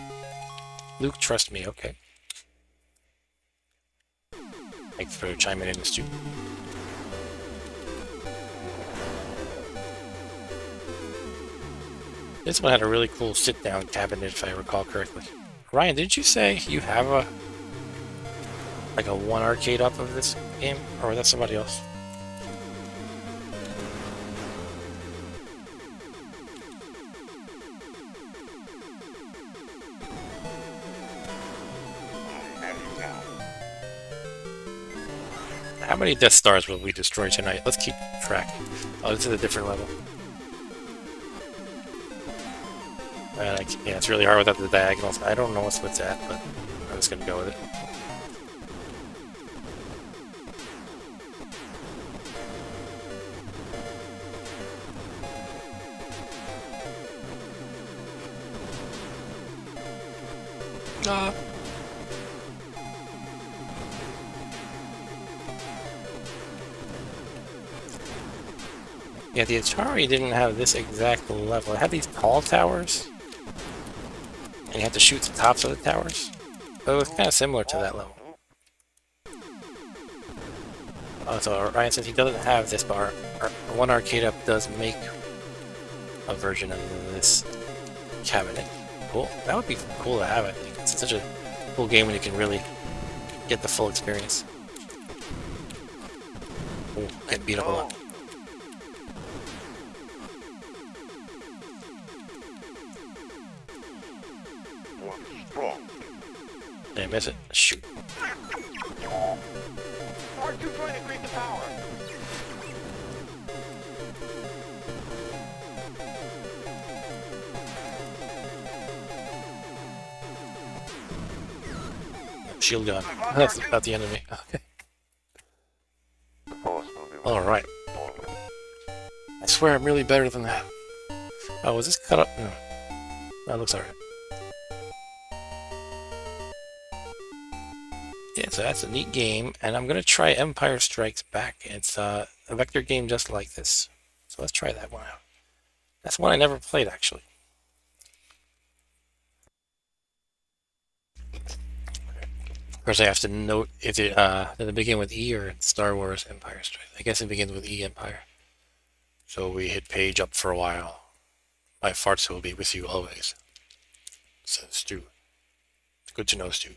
Luke, trust me, okay. Thanks for chiming in, Stu. This one had a really cool sit-down cabinet, if I recall correctly. Ryan, did you say you have like a one arcade up of this game, or was that somebody else? How many Death Stars will we destroy tonight? Let's keep track. Oh, this is a different level. Yeah, it's really hard without the diagonals. I don't know what's that, but I'm just gonna go with it. Ah. Yeah, the Atari didn't have this exact level. It had these tall towers, and you had to shoot the tops of the towers. But it was kind of similar to that level. So Ryan says he doesn't have this, but our one arcade up does make a version of this cabinet. Cool. That would be cool to have, I think. It's such a cool game when you can really get the full experience. Ooh, get beat up a lot. Did I miss it? Shoot. R2 trying to create the power. Shield gun. That's about the enemy. Okay. Alright. I swear I'm really better than that. Oh, was this cut up? No. That looks alright. Yeah, so that's a neat game, and I'm gonna try Empire Strikes Back. It's a vector game just like this. So let's try that one out. That's one I never played, actually. Of course, I have to note if it does it begin with E or Star Wars Empire Strikes. I guess it begins with E, Empire. So we hit page up for a while. My farts will be with you always, says Stu. It's good to know, Stu.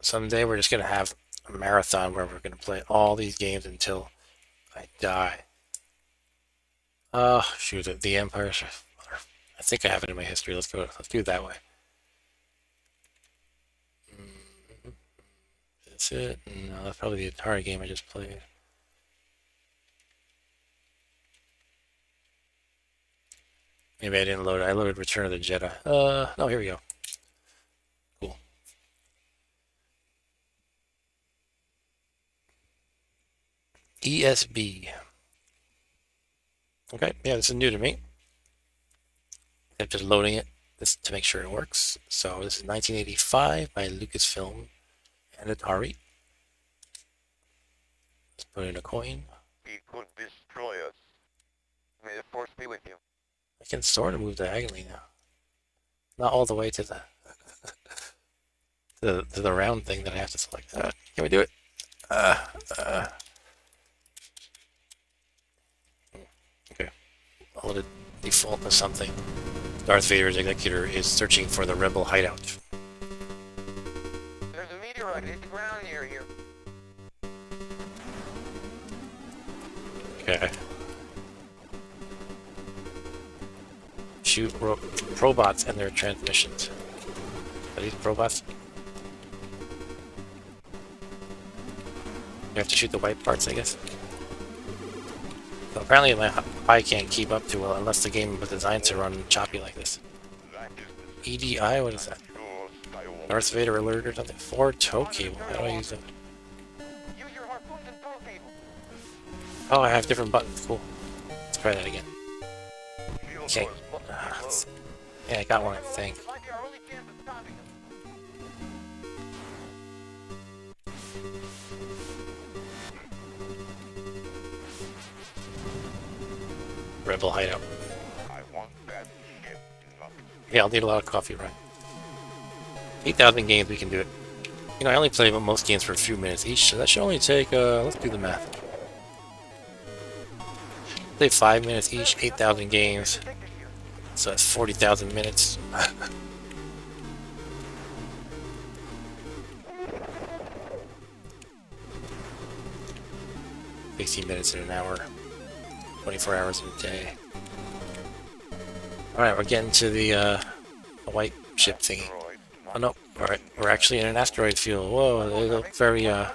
Someday we're just going to have a marathon where we're going to play all these games until I die. Oh, shoot, the Empire. I think I have it in my history. Let's do it that way. That's it. No, that's probably the Atari game I just played. Maybe I didn't load it. I loaded Return of the Jedi. No, here we go. Cool. ESB. Okay, yeah, this is new to me. I'm just loading it to make sure it works. So this is 1985 by Lucasfilm and Atari. Let's put in a coin. He could destroy us. May the force be with you. I can sort of move diagonally now. Not all the way to the to the round thing that I have to select. Can we do it? I'll let it default to something. Darth Vader's executor is searching for the rebel hideout. There's a meteorite hit the ground near here. Okay. Shoot robots and their transmissions. Are these robots? You have to shoot the white parts, I guess. So apparently my eye can't keep up too well unless the game was designed to run choppy like this. EDI? What is that? Darth Vader alert or something? Forward tow cable. How do I use it? Use your harpoons and tow cable. Oh, I have different buttons. Cool. Let's try that again. Okay. Yeah, I got one, I think. Might be our only chance of stopping them. Rebel hideout. I want that ship. Yeah, I'll need a lot of coffee, right? 8,000 games, we can do it. You know, I only play most games for a few minutes each, so that should only take, let's do the math. Play 5 minutes each, 8,000 games. So that's 40,000 minutes. 60 minutes in an hour. 24 hours in a day. Alright, we're getting to the white ship thingy. Oh no, alright, we're actually in an asteroid field. Whoa, they look very, oh.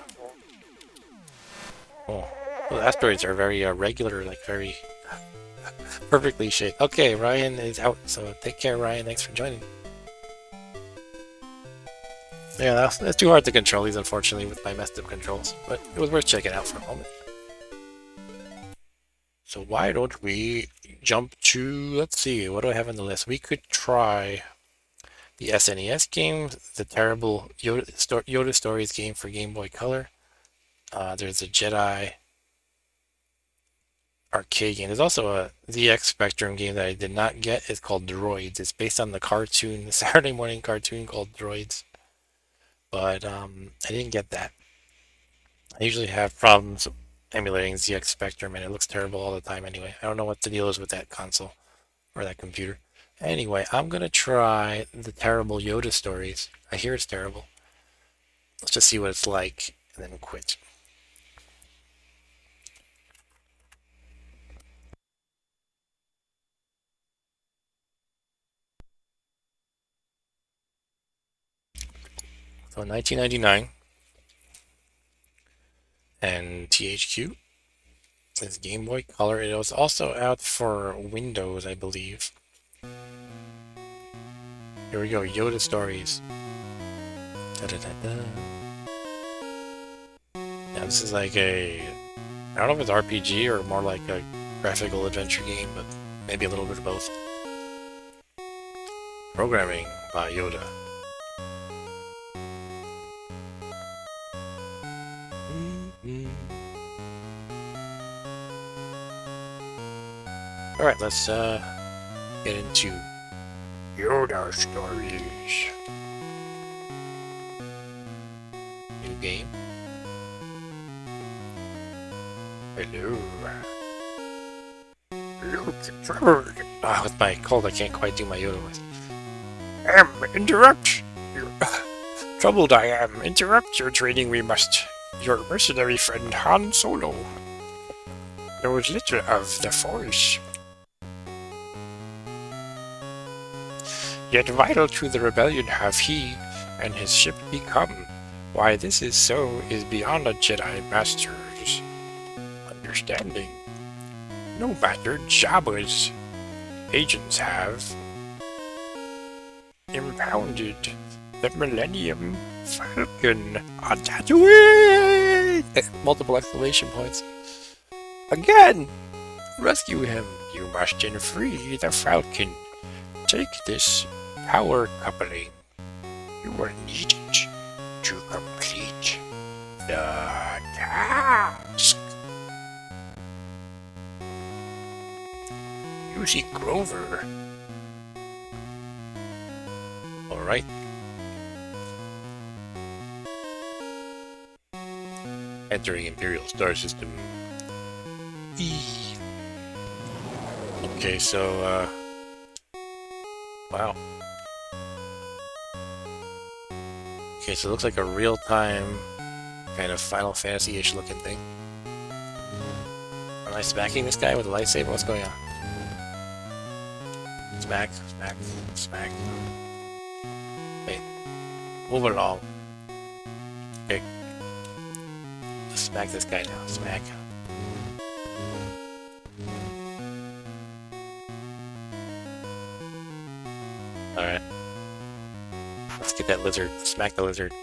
Well, asteroids are very regular, like very perfectly shaped. Okay, Ryan is out, so take care, Ryan. Thanks for joining. Yeah, that's too hard to control these, unfortunately, with my messed up controls. But it was worth checking out for a moment. So why don't we jump to, let's see, what do I have on the list? We could try the SNES game, the terrible Yoda Stories game for Game Boy Color. There's a Jedi arcade game. There's also a ZX Spectrum game that I did not get. It's called Droids. It's based on the cartoon, the Saturday morning cartoon called Droids. But I didn't get that. I usually have problems emulating ZX Spectrum, and it looks terrible all the time anyway. I don't know what the deal is with that console or that computer. Anyway, I'm going to try the terrible Yoda Stories. I hear it's terrible. Let's just see what it's like, and then quit. So in 1999, and THQ is Game Boy Color. It was also out for Windows, I believe. Here we go, Yoda Stories. Da-da-da-da. Now this is like a, I don't know if it's RPG or more like a graphical adventure game, but maybe a little bit of both. Programming by Yoda. Alright, let's get into Yoda Stories. New game. Hello. With my cold, I can't quite do my Yoda voice. Interrupt! Troubled I am. Interrupt your training we must. Your mercenary friend Han Solo knows little of the Force. Yet vital to the rebellion have he and his ship become. Why this is so is beyond a Jedi Master's understanding. No matter, Jabba's agents have impounded the Millennium Falcon on Tatooine! Multiple exclamation points. Again! Rescue him. You must free the Falcon. Take this power coupling. You will need it to complete the task. You see Grover. Alright. Entering Imperial Star System. Okay, so, wow. Okay, so it looks like a real-time kind of Final Fantasy-ish looking thing. Am I smacking this guy with a lightsaber? What's going on? Smack, smack, smack. Wait. Move along. Okay. Let's smack this guy now. Smack. Alright. Let's get that lizard. Smack the lizard.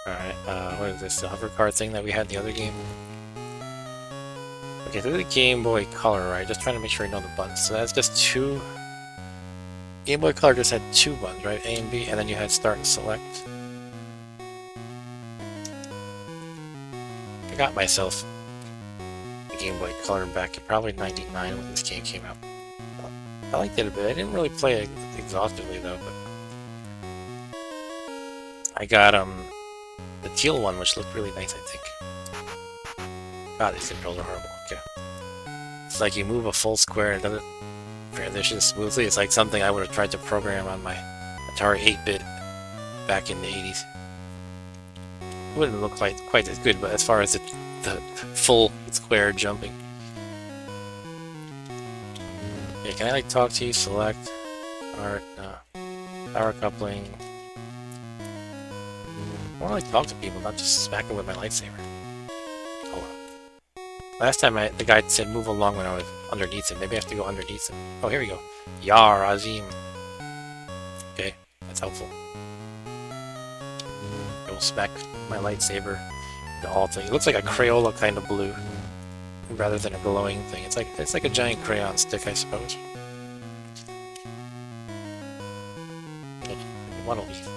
Alright, what is this? The hover card thing that we had in the other game? Okay, so this is Game Boy Color, right? Just trying to make sure I know the buttons. So that's just two... Game Boy Color just had two buttons, right? A and B, and then you had start and select. I got myself a Game Boy Color back in probably '99 when this game came out. I liked it a bit. I didn't really play it exhaustively though, but I got the teal one, which looked really nice, I think. God, these controls are horrible. Okay. It's like you move a full square and it doesn't transition smoothly. It's like something I would have tried to program on my Atari 8-bit back in the 80s. It wouldn't look quite as good, but as far as the full square jumping. Okay, can I like talk to you? Select. Art. Power coupling. I want to like talk to people, not just smack them with my lightsaber. Hold on. Last time the guy said move along when I was underneath him. Maybe I have to go underneath him. Oh, here we go. Yar Azim. Okay, that's helpful. I will smack my lightsaber. The all thing. It looks like a Crayola kind of blue, rather than a glowing thing. It's like a giant crayon stick, I suppose. Oh, I want to leave.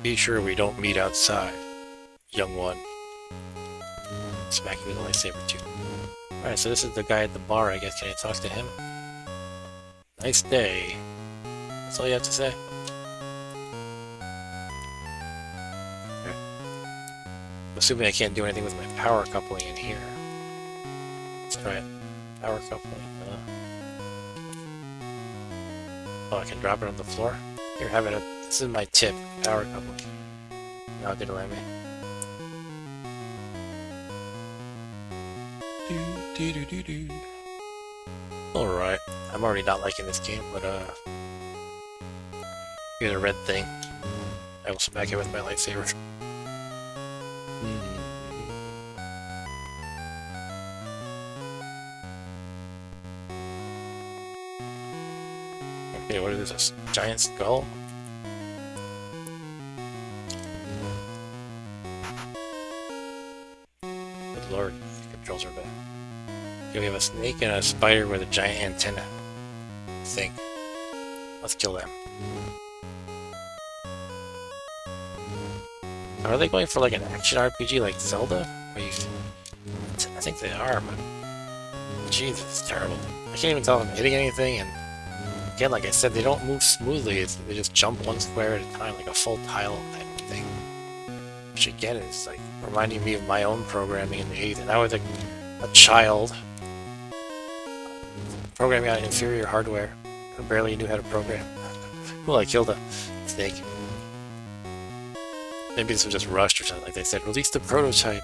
Be sure we don't meet outside, young one. Smack me with a lightsaber too. Alright, so this is the guy at the bar, I guess. Can I talk to him? Nice day. That's all you have to say? Okay. I'm assuming I can't do anything with my power coupling in here. Let's try it. Power coupling. Oh, I can drop it on the floor? Here, have it. This is my tip. Power coupling. No, it didn't let me. Alright. I'm already not liking this game, but here's a red thing. I will smack it with my lightsaber. Okay, what is this? A giant skull? Good lord, the controls are bad. Okay, we have a snake and a spider with a giant antenna. Thing. Let's kill them. Are they going for like an action RPG like Zelda? I think they are, but jeez, it's terrible. I can't even tell if I'm hitting anything, and again, like I said, they don't move smoothly. They just jump one square at a time, like a full tile type of thing. Which again is like reminding me of my own programming in the 80s. And I was a child programming on inferior hardware who barely knew how to program. Cool, I killed a snake. Maybe this was just rushed or something. Like they said, release the prototype.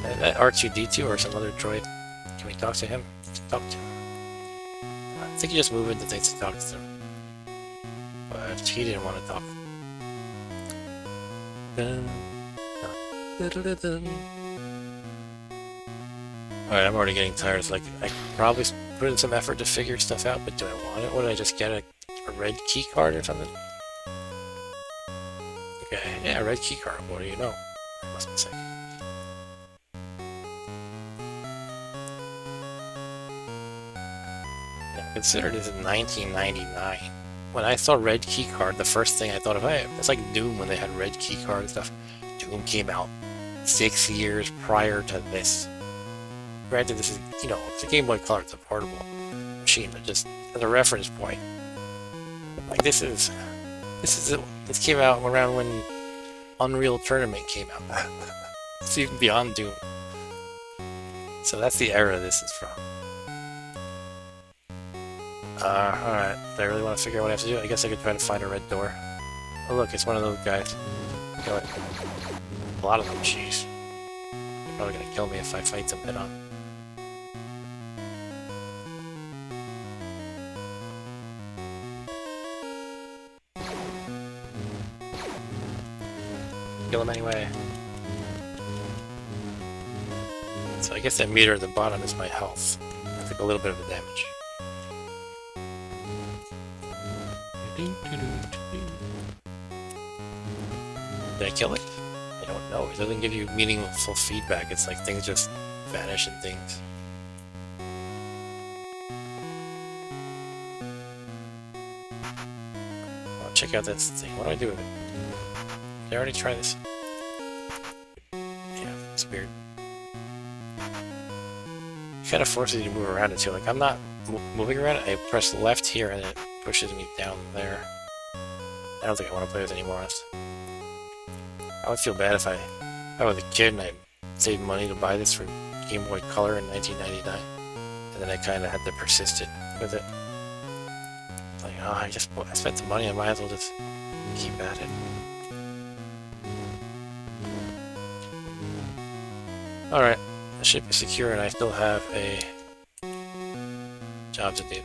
Is that R2-D2 or some other droid? Can we talk to him? Talk to him. I think you just move into things to talk to him. But he didn't want to talk. Alright, I'm already getting tired. It's like, I could probably put in some effort to figure stuff out, but do I want it? What did I just get? A red key card or something? Okay, yeah, a red key card. What do you know? I must be sick. Yeah, consider this in 1999. When I saw red key card, the first thing I thought of, hey, it's like Doom when they had red key card and stuff. game came out 6 years prior to this. Granted, this is, it's a Game Boy Color, it's a portable machine, but just as a reference point, like this came out around when Unreal Tournament came out. It's even beyond Doom. So that's the era this is from. Alright. Do I really want to figure out what I have to do? I guess I could try to find a red door. Oh look, it's one of those guys. Kill it. A lot of them, jeez. They're probably gonna kill me if I fight them head on. Kill them anyway. So I guess that meter at the bottom is my health. I took a little bit of the damage. Did I kill it? I don't know. It doesn't give you meaningful feedback. It's like things just vanish and things. I'll check out this thing. What do I do with it? Did I already try this? Yeah, it's weird. It kind of forces you to move around it too. Like, I'm not moving around it. I press left here and it pushes me down there. I don't think I want to play with it anymore. I would feel bad if I was a kid and I saved money to buy this for Game Boy Color in 1999, and then I kind of had to persist it with it. Like, oh, I spent the money, I might as well just keep at it. Alright, the ship is secure and I still have a job to do.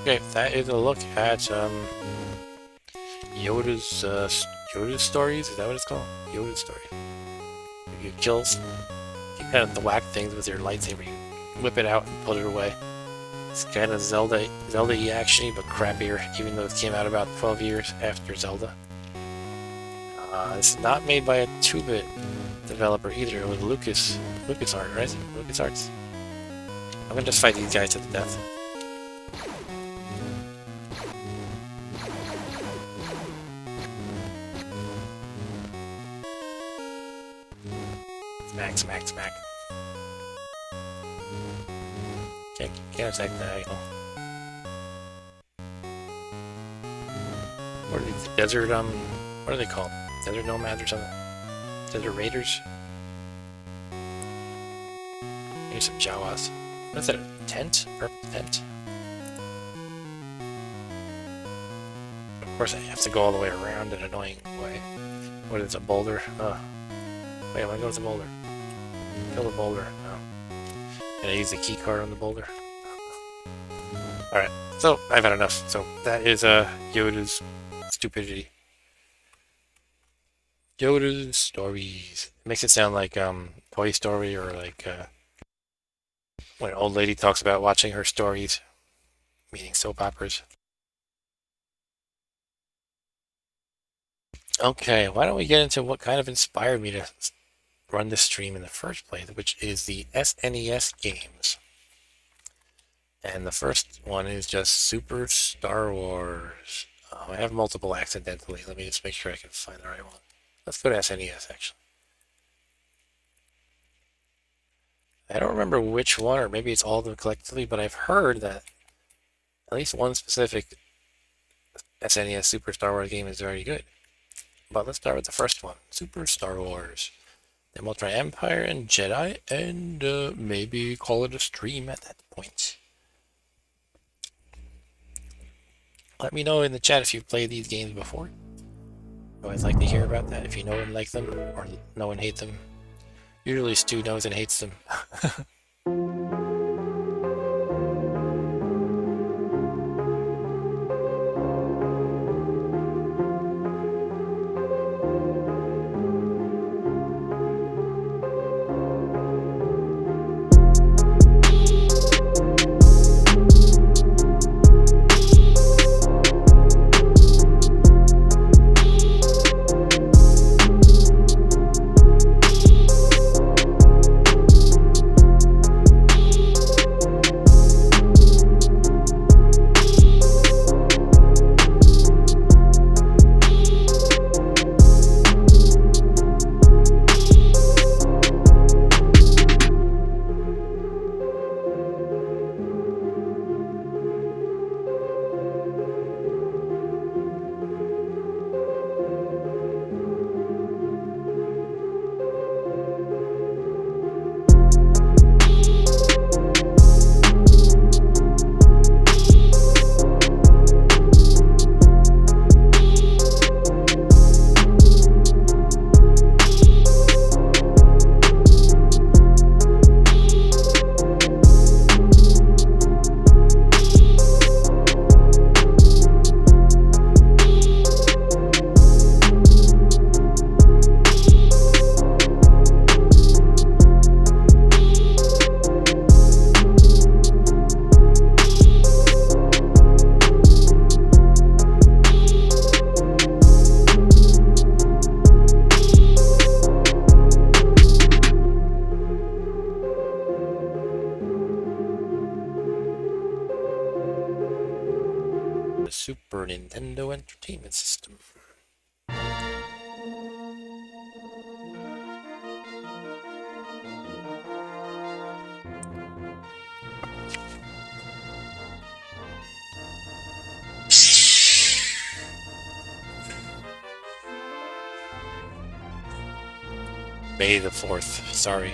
Okay, that is a look at Yoda's stories. Is that what it's called? Yoda's story. You kind of whack things with your lightsaber. You whip it out and put it away. It's kind of Zelda-y actiony, but crappier. Even though it came out about 12 years after Zelda. It's not made by a 2-bit developer either. It was LucasArts, right? LucasArts. I'm gonna just fight these guys to the death. Smack, smack, smack. Can't attack diagonal. What are these? Desert, what are they called? Desert nomads or something? Desert raiders? Maybe some Jawas. What is that, a tent? Purple tent? Of course I have to go all the way around an annoying way. What is a boulder? Wait, I want to go to the boulder. Kill the boulder. No. Can I use the key card on the boulder? Alright, so I've had enough. So that is Yoda's stupidity. Yoda's stories. It makes it sound like Toy Story or like when an old lady talks about watching her stories, meaning soap operas. Okay, why don't we get into what kind of inspired me to run this stream in the first place, which is the SNES games. And the first one is just Super Star Wars. I have multiple accidentally. Let me just make sure I can find the right one. Let's go to SNES, actually. I don't remember which one, or maybe it's all of them collectively, but I've heard that at least one specific SNES Super Star Wars game is very good. But let's start with the first one, Super Star Wars. Then we'll try Empire and Jedi, and maybe call it a stream at that point. Let me know in the chat if you've played these games before. I always like to hear about that, if you know and like them, or know and hate them. Usually Stu knows and hates them. Nintendo Entertainment System. May the 4th, sorry.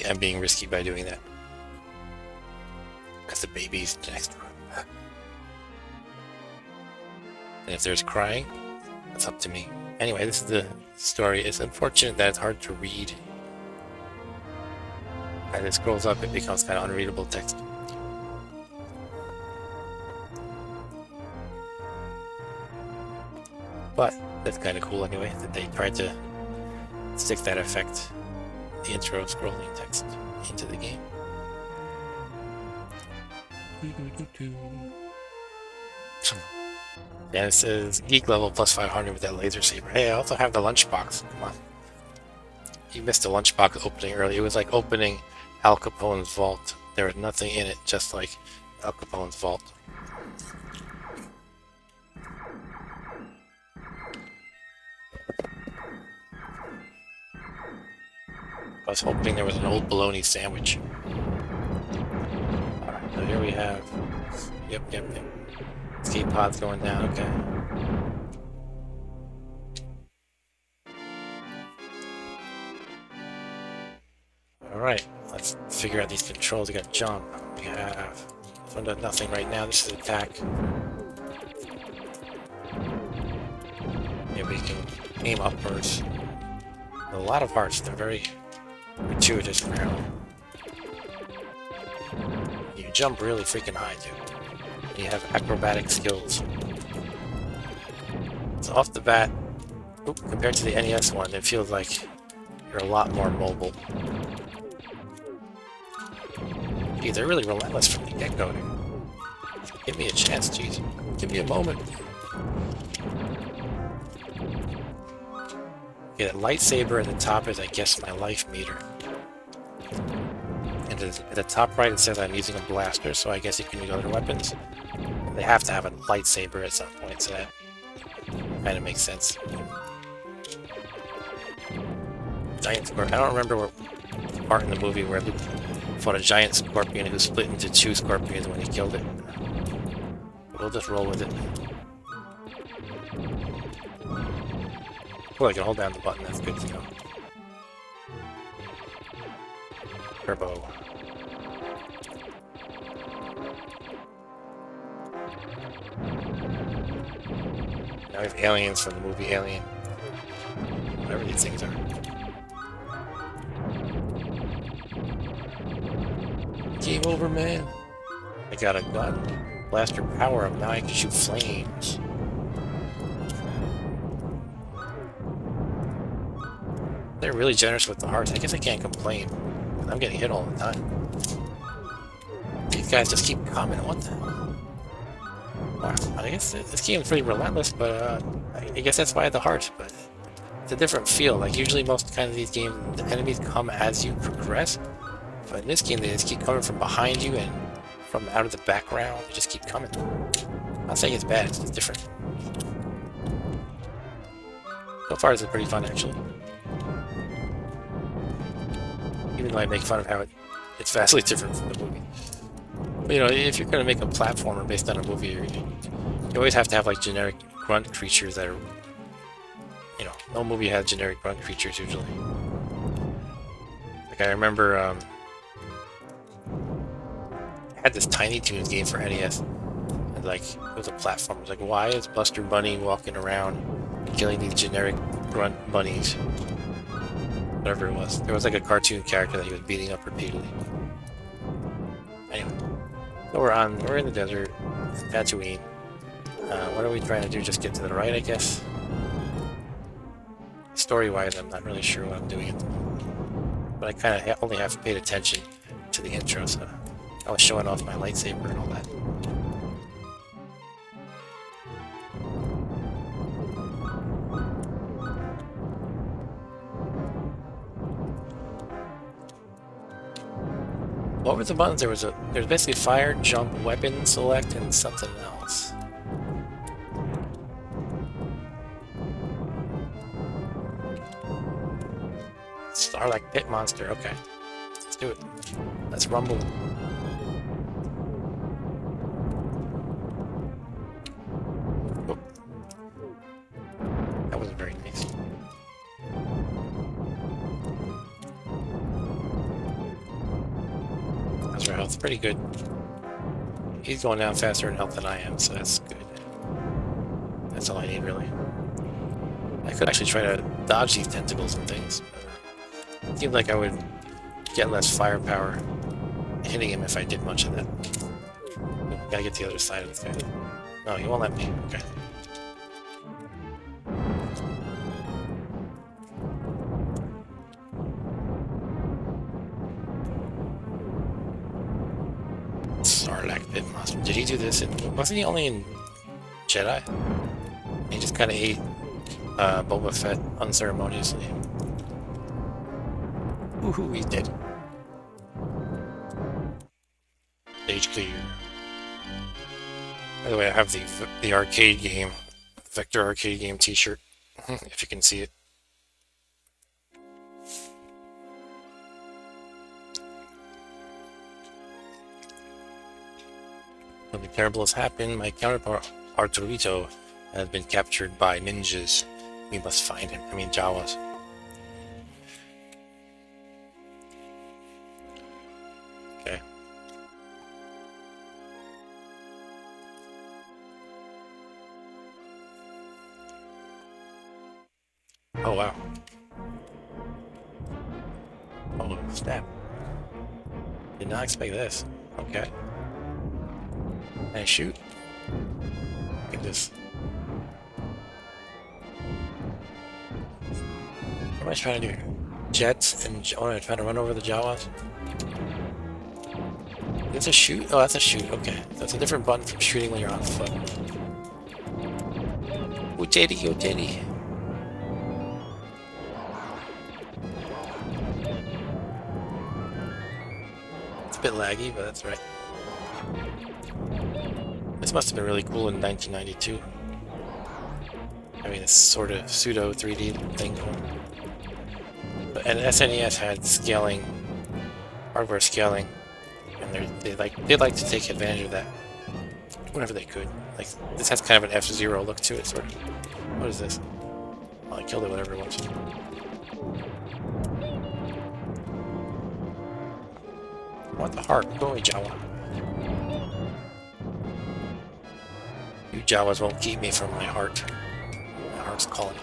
I'm being risky by doing that. Because the baby's next room. And if there's crying, it's up to me. Anyway, this is the story. It's unfortunate that it's hard to read. As it scrolls up, it becomes kind of unreadable text. But that's kind of cool anyway, that they tried to stick that effect, the intro scrolling text, into the game. And it says geek level plus 500 with that laser saber. Hey, I also have the lunchbox. Come on. You missed the lunchbox opening early. It was like opening Al Capone's vault. There was nothing in it, just like Al Capone's vault. I was hoping there was an old bologna sandwich. Alright, so here we have... Yep. Escape pod's going down, okay. Alright, let's figure out these controls. We got jump, we have... This one does nothing right now, this is attack. Yeah, we can aim upwards. A lot of hearts, they're very gratuitous apparently. You can jump really freaking high too. You have acrobatic skills. So off the bat, compared to the NES one, it feels like you're a lot more mobile. Gee, they're really relentless from the get-go. Give me a chance, geez. Give me a moment. Okay, that lightsaber at the top is, I guess, my life meter. And at the top right it says I'm using a blaster, so I guess you can use other weapons. They have to have a lightsaber at some point, so that kind of makes sense. Giant scorpion. I don't remember what part in the movie where Luke fought a giant scorpion who split into 2 scorpions when he killed it. We'll just roll with it. Well, I can hold down the button, that's good to know. Turbo. Now we have aliens from the movie Alien. Whatever these things are. Game over, man. I got a gun. Blaster power up. Now I can shoot flames. They're really generous with the hearts. I guess I can't complain. I'm getting hit all the time. These guys just keep coming. What the? Wow. I guess this game is pretty relentless, but I guess that's why the hearts. But it's a different feel. Like usually most kind of these games, the enemies come as you progress. But in this game, they just keep coming from behind you and from out of the background. They just keep coming. I'm not saying it's bad. It's just different. So far, this is pretty fun, actually. Even though I make fun of how it's vastly different from the movie. But, you know, if you're going to make a platformer based on a movie, you always have to have, like, generic grunt creatures that are... You know, no movie has generic grunt creatures, usually. Like, I remember, I had this Tiny Toons game for NES. And, like, it was a platformer. It was like, why is Buster Bunny walking around killing these generic grunt bunnies? Whatever it was. There was like a cartoon character that he was beating up repeatedly. Anyway. So we're in the desert, Tatooine. What are we trying to do? Just get to the right, I guess? Story-wise, I'm not really sure what I'm doing at the moment. But I kind of only have paid attention to the intro, so I was showing off my lightsaber and all that. What were the buttons? There's basically fire, jump, weapon, select, and something else. Starlight Pit Monster, okay. Let's do it. Let's rumble. Oh. That wasn't very nice. How's our health? Pretty good. He's going down faster in health than I am, so that's good. That's all I need, really. I could actually try to dodge these tentacles and things. It seems like I would get less firepower hitting him if I did much of that. Gotta get to the other side of this guy. No, he won't let me. Okay. Sarlacc Pit Monster. Did he do this? Wasn't he only in Jedi? He just kind of ate Boba Fett unceremoniously. Woohoo, he's dead. Stage clear. By the way, I have the arcade game, Vector arcade game T-shirt, if you can see it. Something terrible has happened. My counterpart Arturito has been captured by ninjas. We must find him. I mean, Jawas. Okay. Oh, wow. Oh, snap. Did not expect this. Okay. Can I shoot? Look at this. What am I trying to do? Jets and... Oh, I'm trying to run over the Jawas? That's a shoot? Oh, that's a shoot. Okay. That's a different button from shooting when you're on foot. Oh, Teddy. Oh, Teddy. It's a bit laggy, but that's right. This must have been really cool in 1992. I mean, it's sort of pseudo 3D thing going. But and SNES had scaling, hardware scaling, and they like to take advantage of that whenever they could. Like this has kind of an F-Zero look to it, sort of. What is this? Well, I killed it, whatever it was. I want the heart. Go away, Jawa. You Jawas won't keep me from my heart. My heart's calling.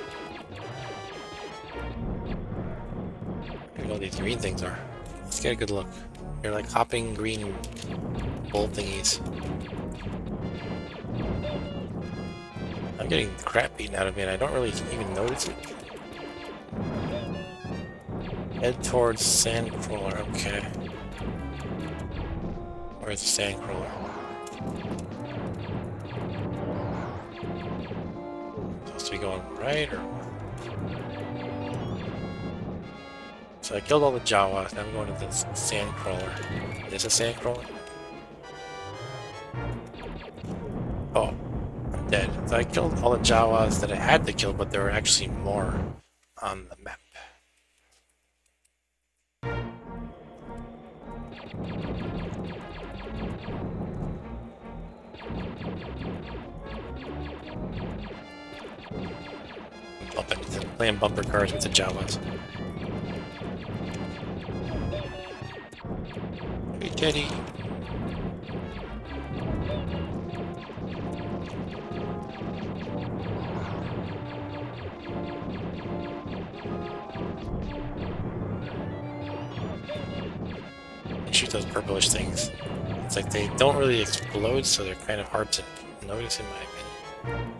I don't know what these green things are. Let's get a good look. They're like hopping green bull thingies. I'm getting the crap beaten out of me and I don't really even notice it. Head towards Sandcrawler. Okay. Where's the Sandcrawler? Supposed to be going right or... So I killed all the Jawas, now I'm going to this Sandcrawler. Is this a Sandcrawler? Oh, I'm dead. So I killed all the Jawas that I had to kill, but there were actually more on the map. Playing bumper cars with the Jawas. Hey, Teddy. They shoot those purplish things. It's like they don't really explode, so they're kind of hard to notice in my opinion.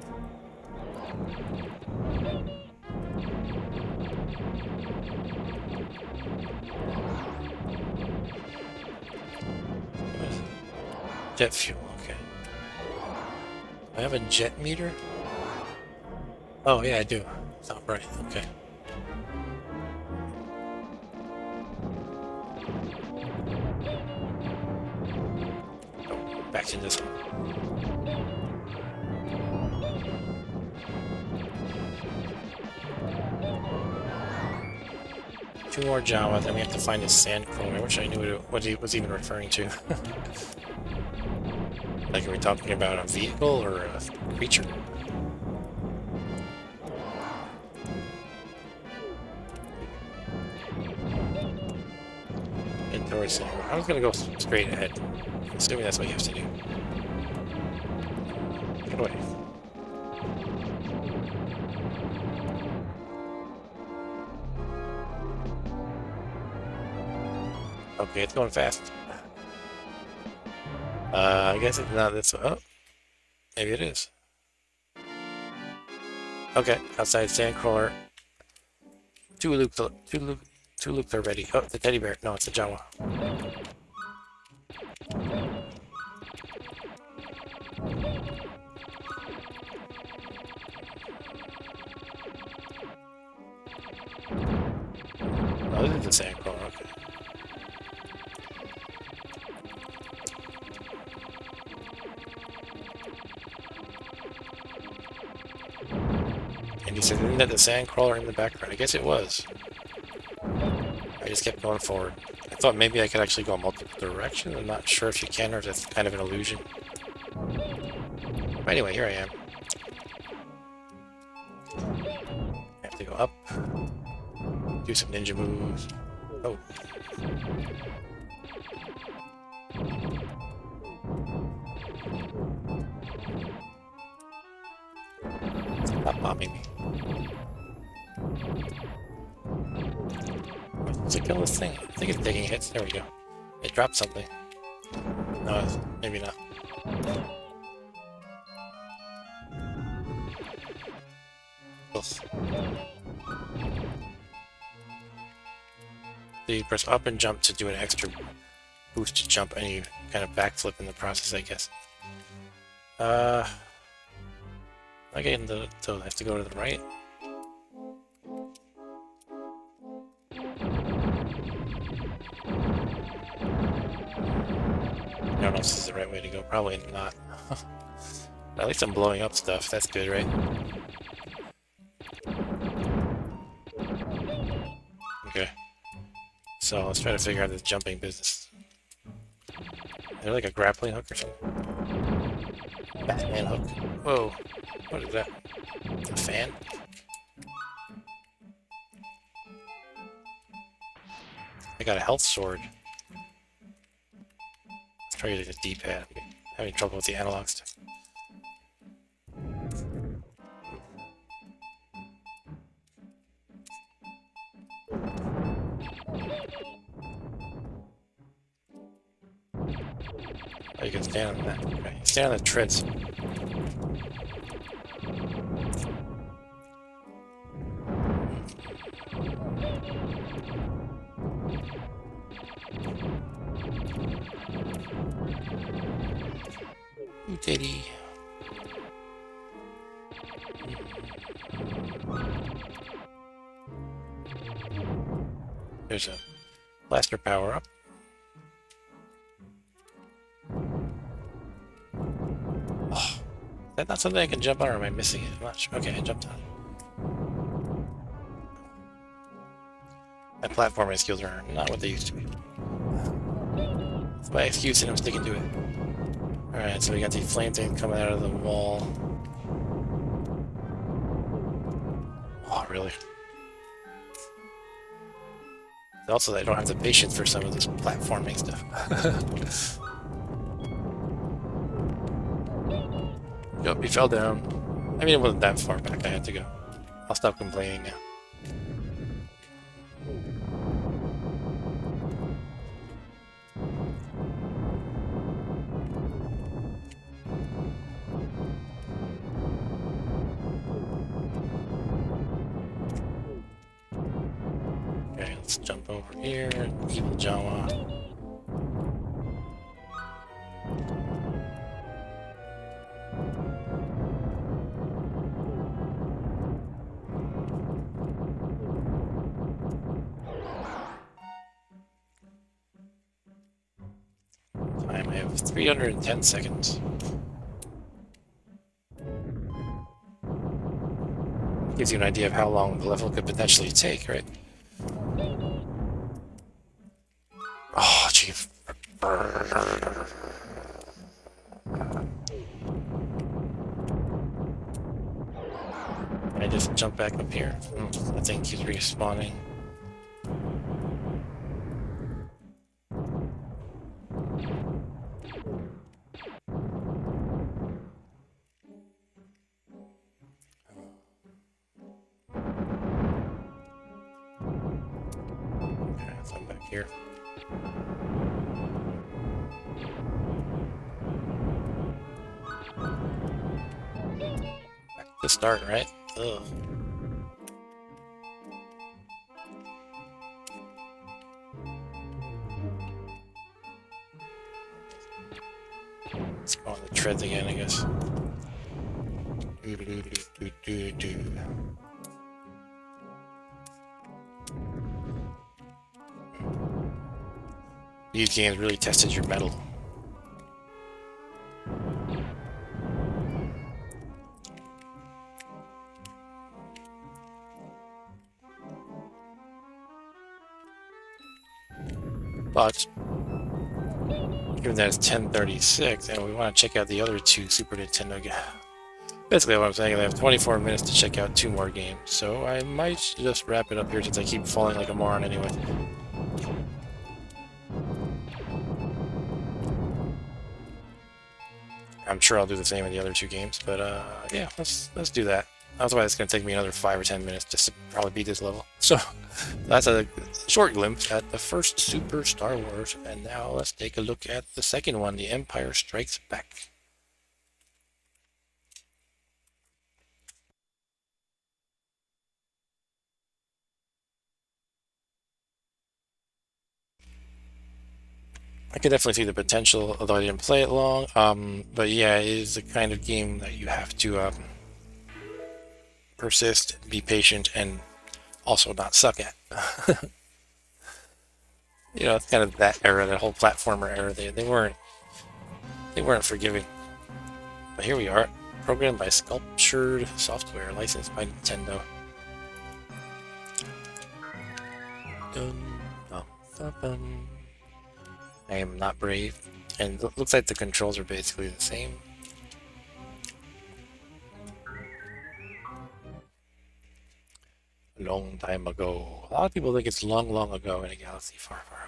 Jet fuel, okay. Do I have a jet meter? Oh yeah, I do. Top right, okay. Oh, back to this one. 2 more Jawa, then we have to find his sand crawler. I wish I knew what he was even referring to. Like, are we talking about a vehicle or a creature? Head towards him. I was gonna go straight ahead. Assuming that's what you have to do. Get away. Okay, it's going fast. I guess it's not this. Oh, maybe it is. Okay, outside Sandcrawler. Two loops are ready. Oh, the teddy bear. No, it's a Jawa. Oh, this is a Sandcrawler. Okay. And he said, isn't that the Sandcrawler in the background? I guess it was. I just kept going forward. I thought maybe I could actually go multiple directions. I'm not sure if you can or if that's kind of an illusion. But anyway, here I am. I have to go up. Do some ninja moves. Oh. Stop bombing me. Does it kill this thing? I think it's taking hits. There we go. It dropped something. No, maybe not. Ugh. So you press up and jump to do an extra boost to jump, and you kind of backflip in the process, I guess. Again, so I have to go to the right. I don't know if this is the right way to go. Probably not. At least I'm blowing up stuff. That's good, right? Okay. So let's try to figure out this jumping business. Is there like a grappling hook or something? Batman hook. Whoa. What is that? A fan? I got a health sword. Let's try using the D-pad. I'm having trouble with the analog stuff. Oh, you can stand on that. Okay. Stand on the treads. Ooh, titty. There's a blaster power up. Oh, is that not something I can jump on, or am I missing it? I'm not sure. Okay, I jumped on it. My platforming skills are not what they used to be. That's my excuse, and I'm sticking to it. Alright, so we got the flame thing coming out of the wall. Oh, really? Also, I don't have the patience for some of this platforming stuff. Yup, he fell down. I mean, it wasn't that far back I had to go. I'll stop complaining now. Okay, let's jump over here. Evil Jawa. I have 310 seconds. Gives you an idea of how long the level could potentially take, right? Oh, gee. I just jump back up here. I think he's respawning. Okay, so I'm back here. Back to start, right? Ugh. Let's go on the treads again, I guess. These games really tested your mettle. But given that it's 10:36 and we want to check out the other two Super Nintendo games. Basically what I'm saying is I have 24 minutes to check out 2 more games, so I might just wrap it up here since I keep falling like a moron anyway. I'm sure I'll do the same in the other 2 games, but yeah, let's do that. Otherwise it's going to take me another 5 or 10 minutes just to probably beat this level. So that's a short glimpse at the first Super Star Wars, and now let's take a look at the second one, The Empire Strikes Back. I could definitely see the potential, although I didn't play it long. But yeah, it is the kind of game that you have to persist, be patient, and also not suck at. You know, it's kind of that era, that whole platformer era. They weren't forgiving. But here we are, programmed by Sculptured Software, licensed by Nintendo. Dun, dun, dun, dun. I am not brave, and it looks like the controls are basically the same. A long time ago. A lot of people think it's long, long ago in a galaxy far, far away.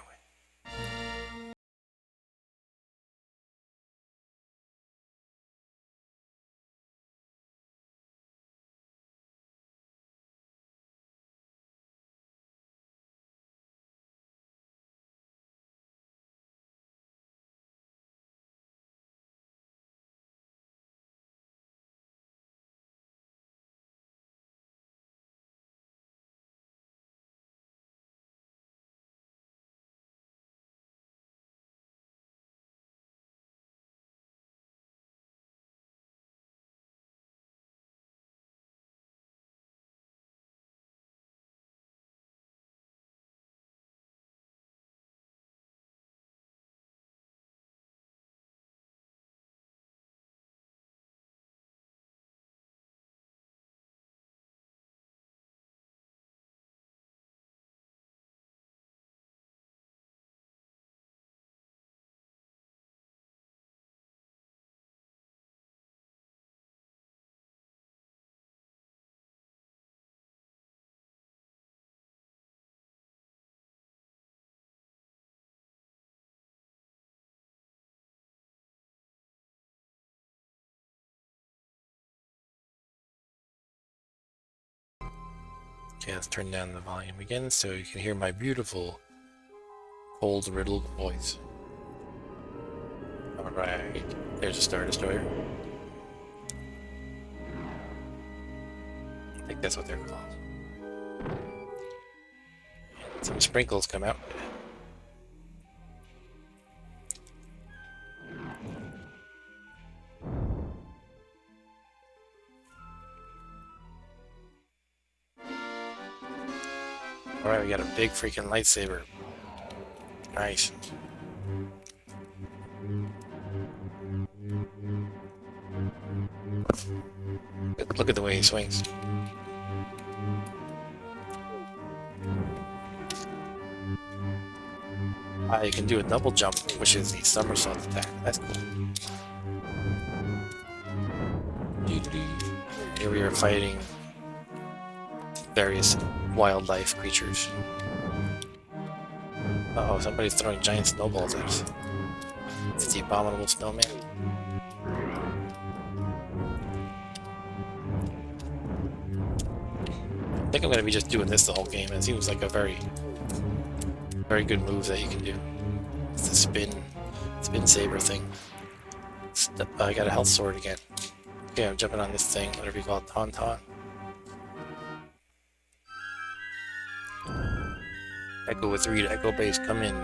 Okay, let's turn down the volume again so you can hear my beautiful, cold-riddled voice. Alright, there's a Star Destroyer. I think that's what they're called. Some sprinkles come out. Alright, we got a big freaking lightsaber. Nice. Look at the way he swings. You can do a double jump, which is the somersault attack. That's cool. Here we are fighting various wildlife creatures. Uh oh, somebody's throwing giant snowballs at us. It's the abominable snowman. I think I'm going to be just doing this the whole game. It seems like a very good move that you can do. It's the spin saber thing. I got a health sword again. Okay, I'm jumping on this thing, whatever you call it, tauntaun. Echo with 3 to Echo base, come in.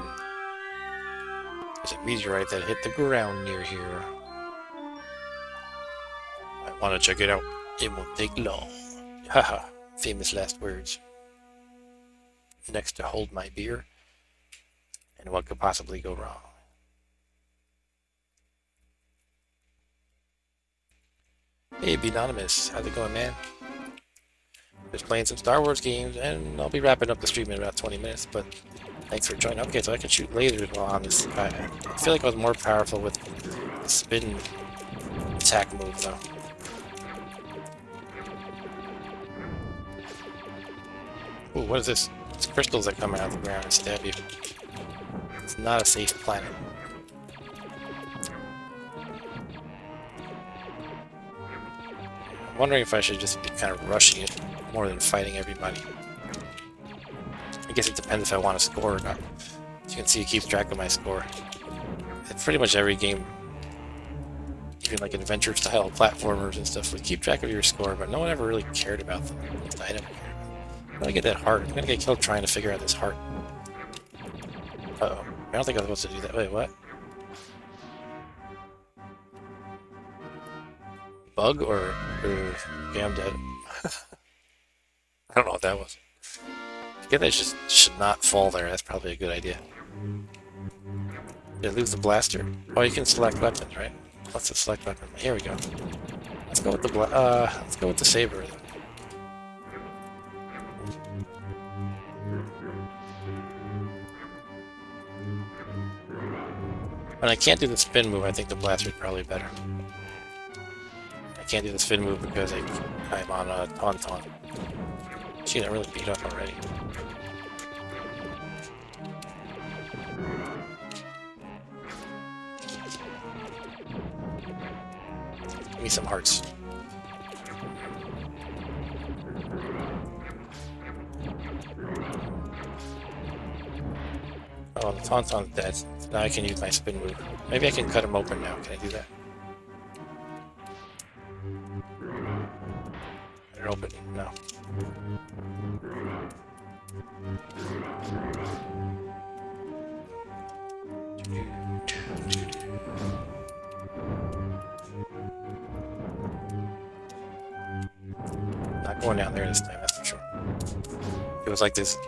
There's a meteorite that hit the ground near here. I want to check it out. It won't take long. Haha, famous last words. Next to hold my beer. And what could possibly go wrong? Hey, Anonymous, how's it going, man? Just playing some Star Wars games, and I'll be wrapping up the stream in about 20 minutes, but thanks for joining. Okay, so I can shoot lasers while on this guy. I feel like I was more powerful with the spin attack move, though. Ooh, what is this? It's crystals that come out of the ground and stab you. It's not a safe planet. I'm wondering if I should just be kind of rushing it more than fighting everybody. I guess it depends if I want to score or not. As you can see, it keeps track of my score. It's pretty much every game, even like adventure-style platformers and stuff, would keep track of your score, but no one ever really cared about them. At least I never cared. I'm gonna get that heart. I'm gonna get killed trying to figure out this heart. Uh-oh. I don't think I was supposed to do that. Wait, what? Bug or okay, I'm dead. I don't know what that was. I guess I just should not fall there. That's probably a good idea. Did I lose the blaster? Oh, you can select weapons, right? What's the select weapon? Here we go. Let's go with the let's go with the saber. When I can't do the spin move, I think the blaster is probably better. I can't do the spin move because I'm on a tauntaun. Gee, I'm really beat up already. Give me some hearts. Oh, the tauntaun's dead. So now I can use my spin move. Maybe I can cut him open now. Can I do that? Cut it open? No. Not going down there this time, that's for sure. It was like this.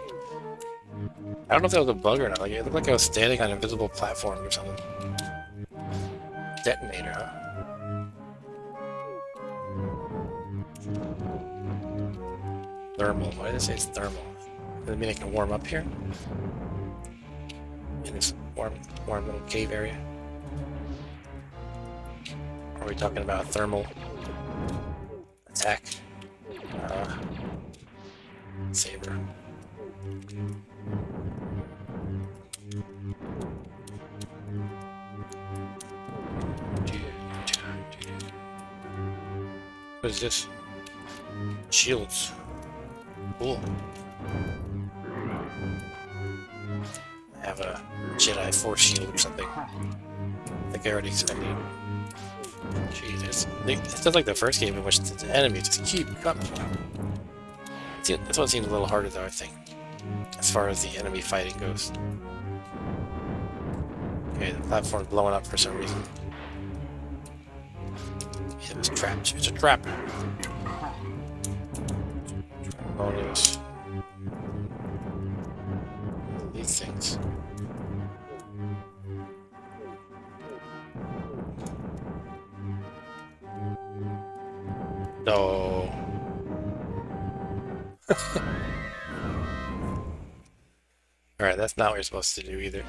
I don't know if that was a bug or not. Like, it looked like I was standing on invisible platforms or something. Detonator, huh? Thermal. Why did it say it's thermal? Does it mean I can warm up here? In this warm little cave area? Or are we talking about thermal attack? Saber. What is this? Shields. Cool. I have a Jedi Force shield or something. I think I already expected it. Jeez, it's just like the first game in which the enemies just keep coming. This one seems a little harder though, I think, as far as the enemy fighting goes. Okay, the platform's blowing up for some reason. It was trapped. It's a trap. Bonus. These things. No. Alright, that's not what you're supposed to do either.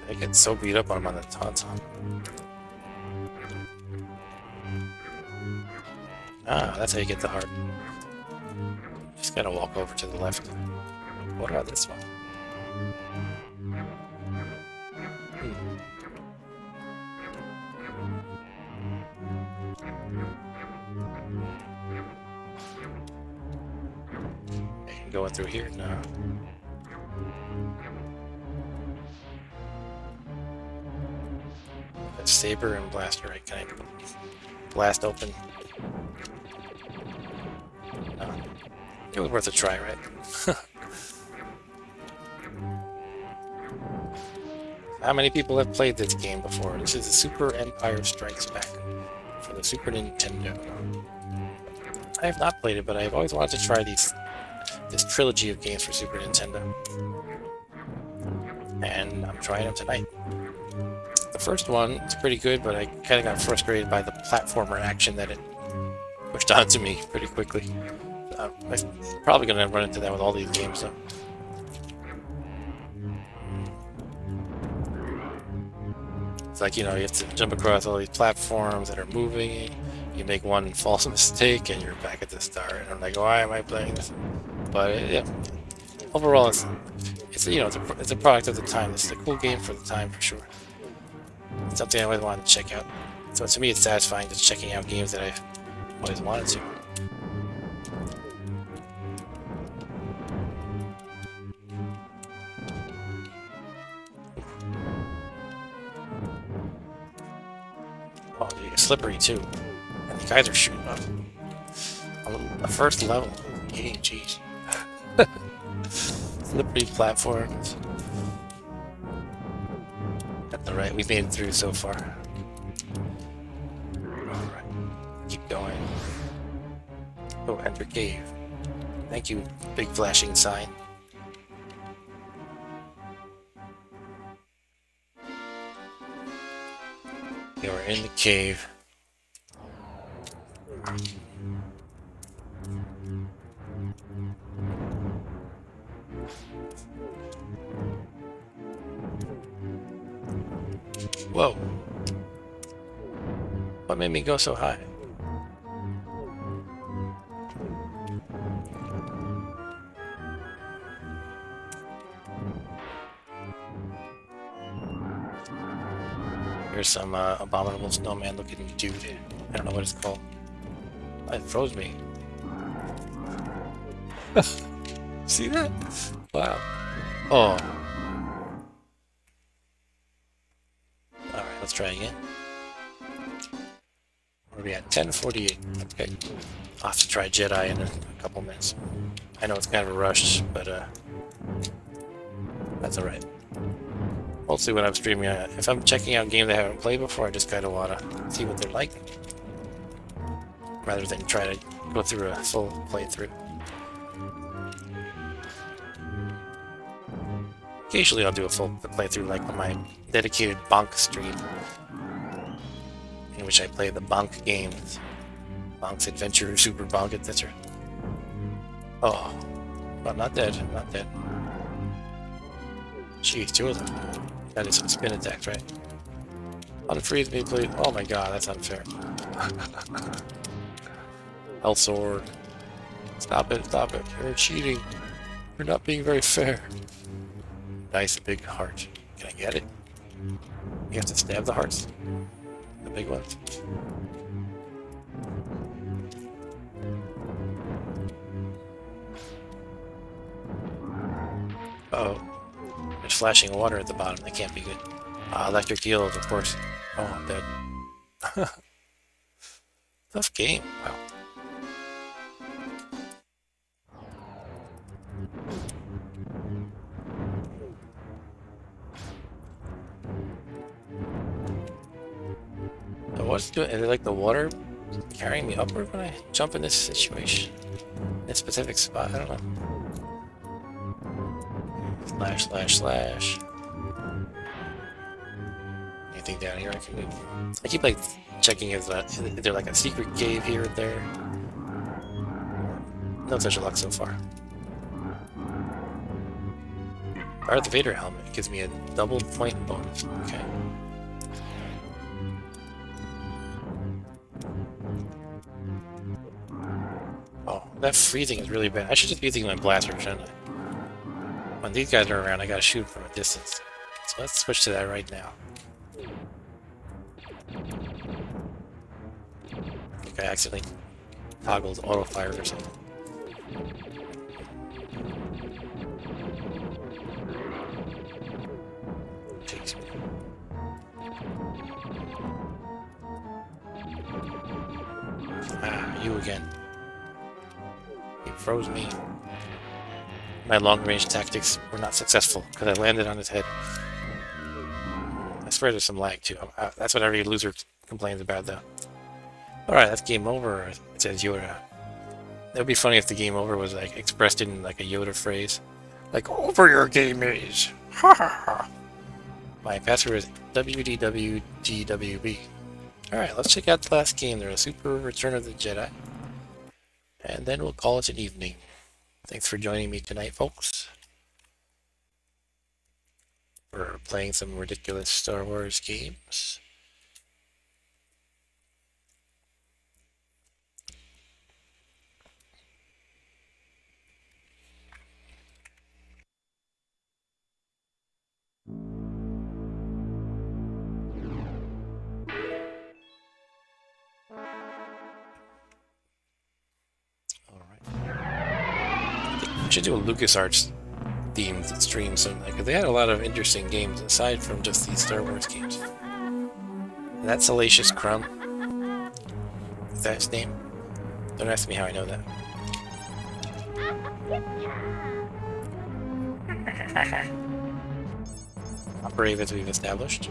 I get so beat up when I'm on the tauntaun. Ah, that's how you get the heart. Just gotta walk over to the left. What about this one? I can go in through here now. That's saber and blaster, right? Can I blast open? No. It was worth a try, right? How many people have played this game before? This is the Super Empire Strikes Back for the Super Nintendo. I have not played it, but I've always wanted to try this trilogy of games for Super Nintendo. And I'm trying them tonight. The first one is pretty good, but I kind of got frustrated by the platformer action that it pushed onto me pretty quickly. I'm probably going to run into that with all these games, though. It's like, you know, you have to jump across all these platforms that are moving. You make one false mistake, and you're back at the start. And I'm like, why am I playing this? But yeah, overall, it's you know, it's a product of the time. It's a cool game for the time, for sure. It's something I always wanted to check out. So to me, it's satisfying just checking out games that I've always wanted to. Oh, it's slippery too. And the guys are shooting up. The first level of the game, jeez. Slippery platforms. Alright, we've made it through so far. Alright, keep going. Oh, enter cave. Thank you, big flashing sign. Okay, we're in the cave. Whoa. What made me go so high? Here's some abominable snowman looking dude. I don't know what it's called. It froze me. See that? Wow. Oh. Alright, let's try again. Where are we at? 10:48. Okay. I'll have to try Jedi in a couple minutes. I know it's kind of a rush, but that's alright. Mostly when I'm streaming, if I'm checking out games I haven't played before, I just kind of want to see what they're like. Rather than try to go through a full playthrough. Occasionally I'll do a full playthrough like on my dedicated Bonk stream, in which I play the Bonk games. Bonk's Adventure, Super Bonk, etc. Oh, well, not dead, not dead. Jeez, two of them. That is some spin attacks, right? Unfreeze me, please. Oh my god, that's unfair. Health sword. Stop it, stop it. You're cheating. You're not being very fair. Nice big heart. Can I get it? You have to stab the hearts. The big ones. Uh-oh. There's flashing water at the bottom. That can't be good. Electric eels, of course. Oh, I'm dead. Tough game. Wow. So what's doing? Is it like the water carrying me upward when I jump in this situation? This specific spot? I don't know. Slash, slash, slash. Anything down here I can move? I keep like checking is there like a secret cave here or there? No such luck so far. Darth Vader helmet gives me a double point bonus. Okay. Oh, that freezing is really bad. I should just be using my blaster, shouldn't I? When these guys are around, I gotta shoot from a distance. So let's switch to that right now. I think I accidentally toggled auto fire or something. Jeez. Ah, you again. He froze me. My long-range tactics were not successful because I landed on his head. I swear there's some lag too. That's what every loser complains about, though. Alright, that's game over, it says Yoda. It would be funny if the game over was like expressed in like a Yoda phrase. Like, over your game is! Ha ha ha! My password is WDWGWB. Alright, let's check out the last game. There's a Super Return of the Jedi. And then we'll call it an evening. Thanks for joining me tonight, folks. We're playing some ridiculous Star Wars games. Should do a LucasArts themed stream someday, because they had a lot of interesting games aside from just these Star Wars games. And that Salacious Crumb, is that his name? Don't ask me how I know that. Not brave as we've established.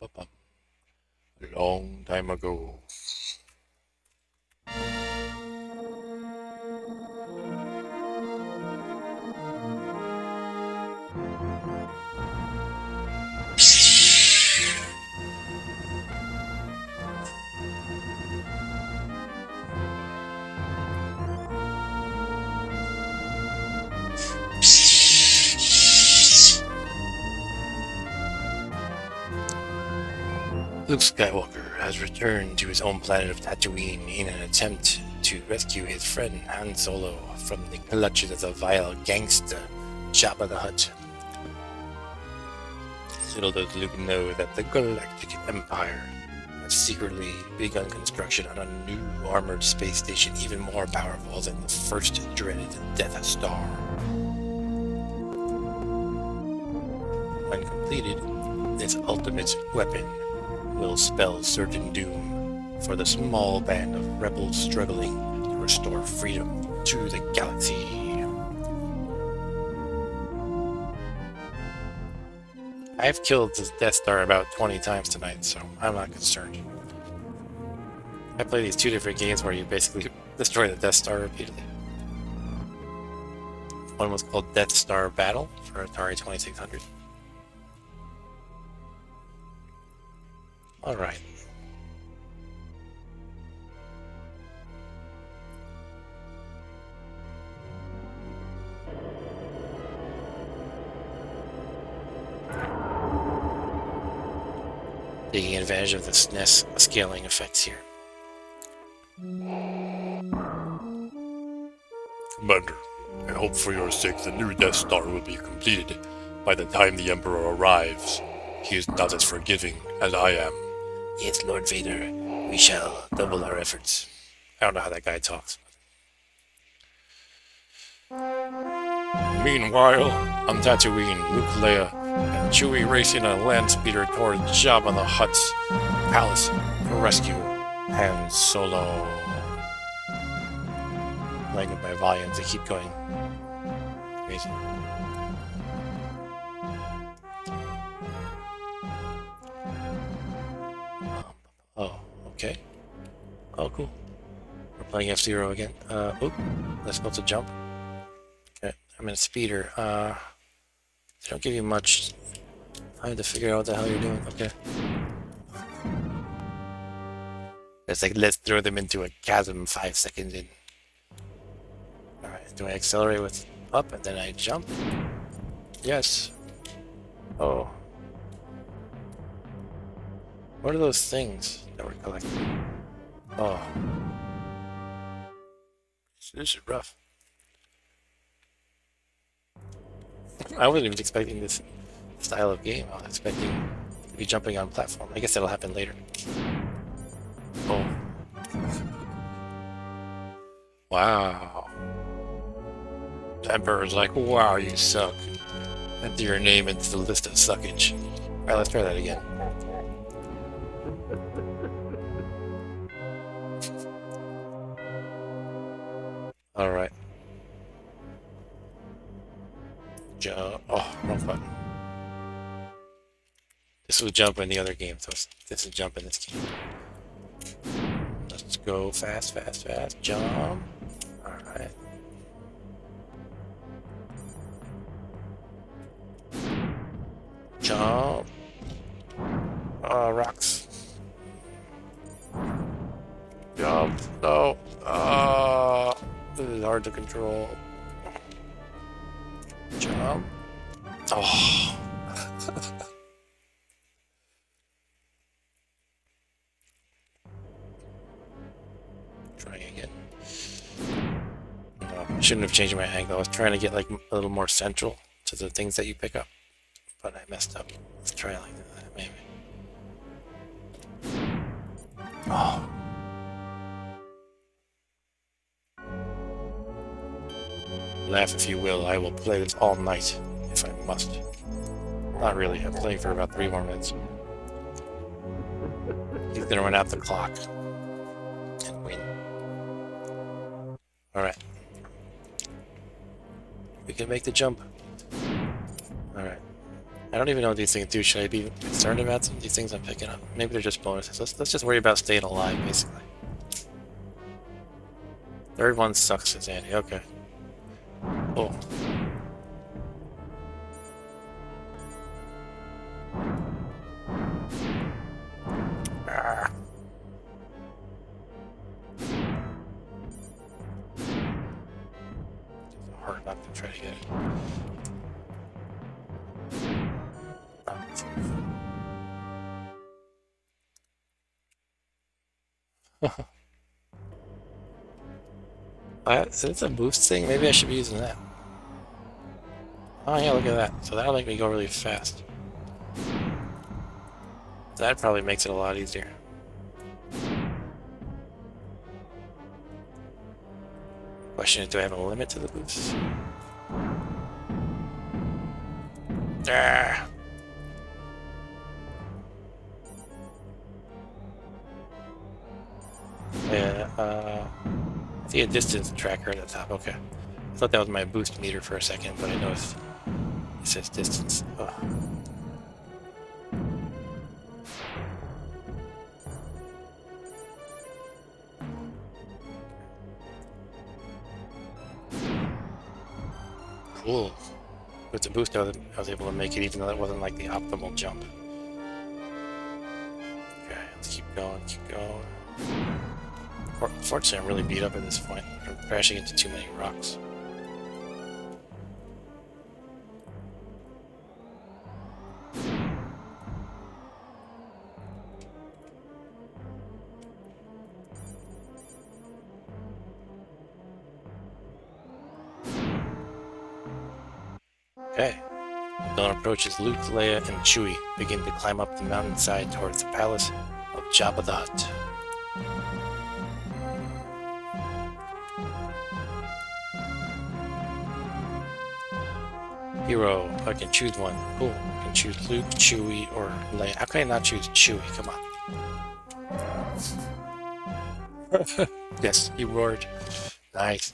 A long time ago. Luke Skywalker has returned to his home planet of Tatooine in an attempt to rescue his friend Han Solo from the clutches of the vile gangster Jabba the Hutt. Little does Luke know that the Galactic Empire has secretly begun construction on a new armored space station even more powerful than the first dreaded Death Star. When completed, this ultimate weapon will spell certain doom for the small band of rebels struggling to restore freedom to the galaxy. I've killed the Death Star about 20 times tonight, so I'm not concerned. I play these two different games where you basically destroy the Death Star repeatedly. One was called Death Star Battle for Atari 2600. Alright. Taking advantage of the SNES scaling effects here. Commander, I hope for your sake the new Death Star will be completed by the time the Emperor arrives. He is not as forgiving as I am. Yes, Lord Vader, we shall double our efforts. I don't know how that guy talks. Meanwhile, on Tatooine, Luke, Leia, and Chewie race in a land speeder toward Jabba the Hutt's palace to rescue Han Solo. Like with my volumes, they keep going crazy. Oh, cool. We're playing F-Zero again. Oop. That's supposed to jump. Okay, I'm in a speeder. They don't give you much time to figure out what the hell you're doing. Okay. It's like, let's throw them into a chasm 5 seconds in. Alright, do I accelerate with up and then I jump? Yes. Oh. What are those things that we're collecting? Oh. This is rough. I wasn't even expecting this style of game. I was expecting to be jumping on platform. I guess that'll happen later. Oh. Wow. The Emperor's like, wow, you suck. Enter your name into the list of suckage. Alright, let's try that again. Alright. Jump. Oh, wrong button. This was jump in the other game, so this is jump in this game. Let's go fast, fast, fast. Jump. Alright. Jump. Rocks. Jump. No. This is hard to control. Jump. Oh. Trying again. No, I shouldn't have changed my angle. I was trying to get like a little more central to the things that you pick up, but I messed up. Let's try like that, maybe. Oh. Laugh if you will, I will play this all night, if I must. Not really, I'm playing for about 3 more minutes. He's gonna run out the clock. And win. Alright. We can make the jump. Alright. I don't even know what these things do. Should I be concerned about some of these things I'm picking up? Maybe they're just bonuses. Let's just worry about staying alive, basically. Third one sucks, says Andy. Okay. Oh. Ah. It's hard not to try to get it. So it's a boost thing. Maybe I should be using that. Oh yeah, look at that. So that'll make me go really fast. That probably makes it a lot easier. Question is, do I have a limit to the boosts? Ah. Yeah, I see a distance tracker at the top. Okay. I thought that was my boost meter for a second, but I noticed it says distance. Ugh. Cool. With the boost, I was able to make it even though it wasn't like the optimal jump. Okay, let's keep going, keep going. Fortunately, I'm really beat up at this point. I'm crashing into too many rocks. Okay. Dawn approaches. Luke, Leia, and Chewie begin to climb up the mountainside towards the palace of Jabba the Hutt. Hero, I can choose one. Cool. I can choose Luke, Chewie, or Leia. How can I not choose Chewie? Come on. Yes, he roared. Nice.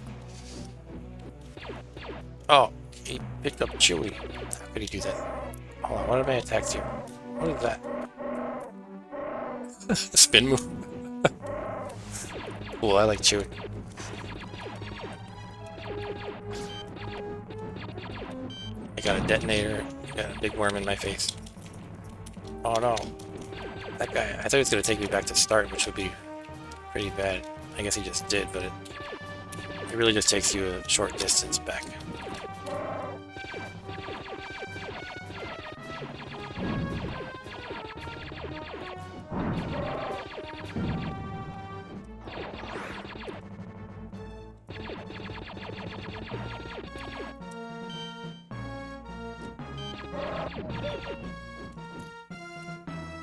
Oh, he picked up Chewie. How could he do that? Hold on, what are my attacks here? What is that? A spin move? cool. I like Chewie. I got a detonator. I got a big worm in my face. Oh no. That guy, I thought he was going to take me back to start, which would be pretty bad. I guess he just did, but it really just takes you a short distance back.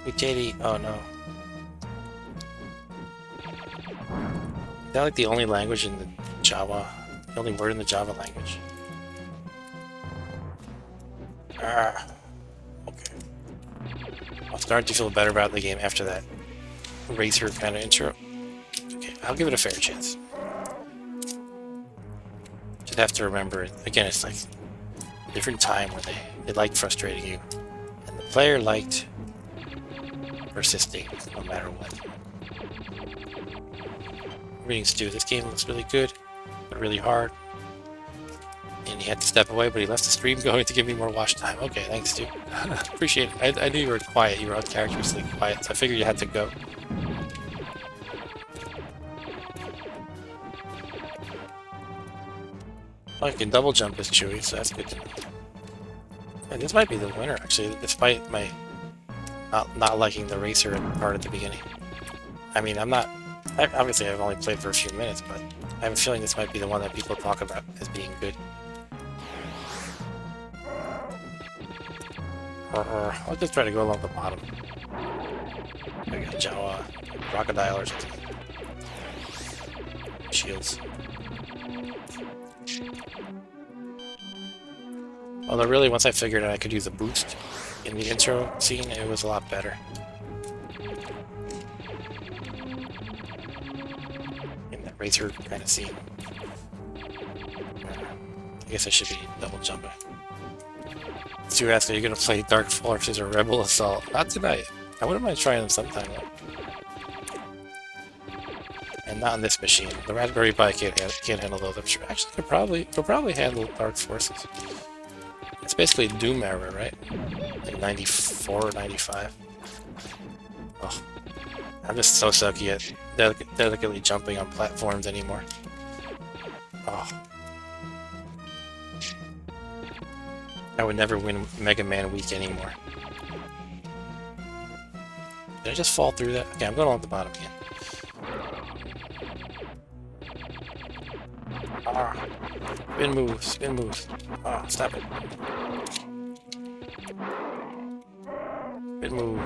Hey, JD. Oh no. Is that like the only language in the Java? The only word in the Java language? Ah. Okay. I'm starting to feel better about the game after that racer kind of intro. Okay, I'll give it a fair chance. Just have to remember it. Again, it's like a different time where they liked frustrating you. And the player liked persisting no matter what. Reading Stu, this game looks really good, but really hard. And he had to step away, but he left the stream going to give me more watch time. Okay, thanks, Stu. Appreciate it. I knew you were quiet. You were uncharacteristically quiet, so I figured you had to go. Oh, I can double jump as Chewie, so that's good to know. And this might be the winner, actually, despite my not liking the racer part at the beginning. I mean, obviously I've only played for a few minutes, but I have a feeling this might be the one that people talk about as being good. I'll just try to go along the bottom. I got Jawa, Crocodile or something. Shields. Although really, once I figured out I could use a boost in the intro scene, it was a lot better. In that racer kind of scene. I guess I should be double jumping. Stu asked, are you going to play Dark Forces or Rebel Assault? Not tonight. I wouldn't mind trying them sometime though. And not on this machine. The Raspberry Pi can't handle those. I'm sure. Actually, could probably handle Dark Forces. It's basically Doom era, right? Like 94 or 95. Oh, I'm just so sucky at delicately jumping on platforms anymore. Oh. I would never win Mega Man Week anymore. Did I just fall through that? Okay, I'm going along the bottom again. Ah, spin moves, spin moves. Ah, stop it. Spin move.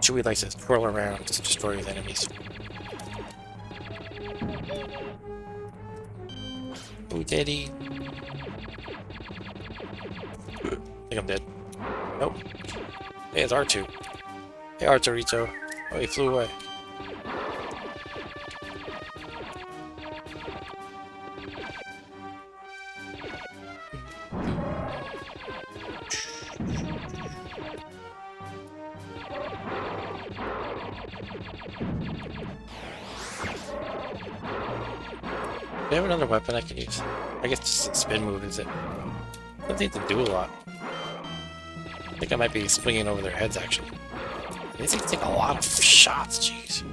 Chewie likes to twirl around to destroy his enemies. Oh, daddy. I think I'm dead. Nope. Hey, it's R2. Hey, Arturito. Oh, he flew away. Do I have another weapon I can use? I guess just a spin move, is it? Doesn't need to do a lot. I think I might be swinging over their heads, actually. These things take a lot of shots, jeez.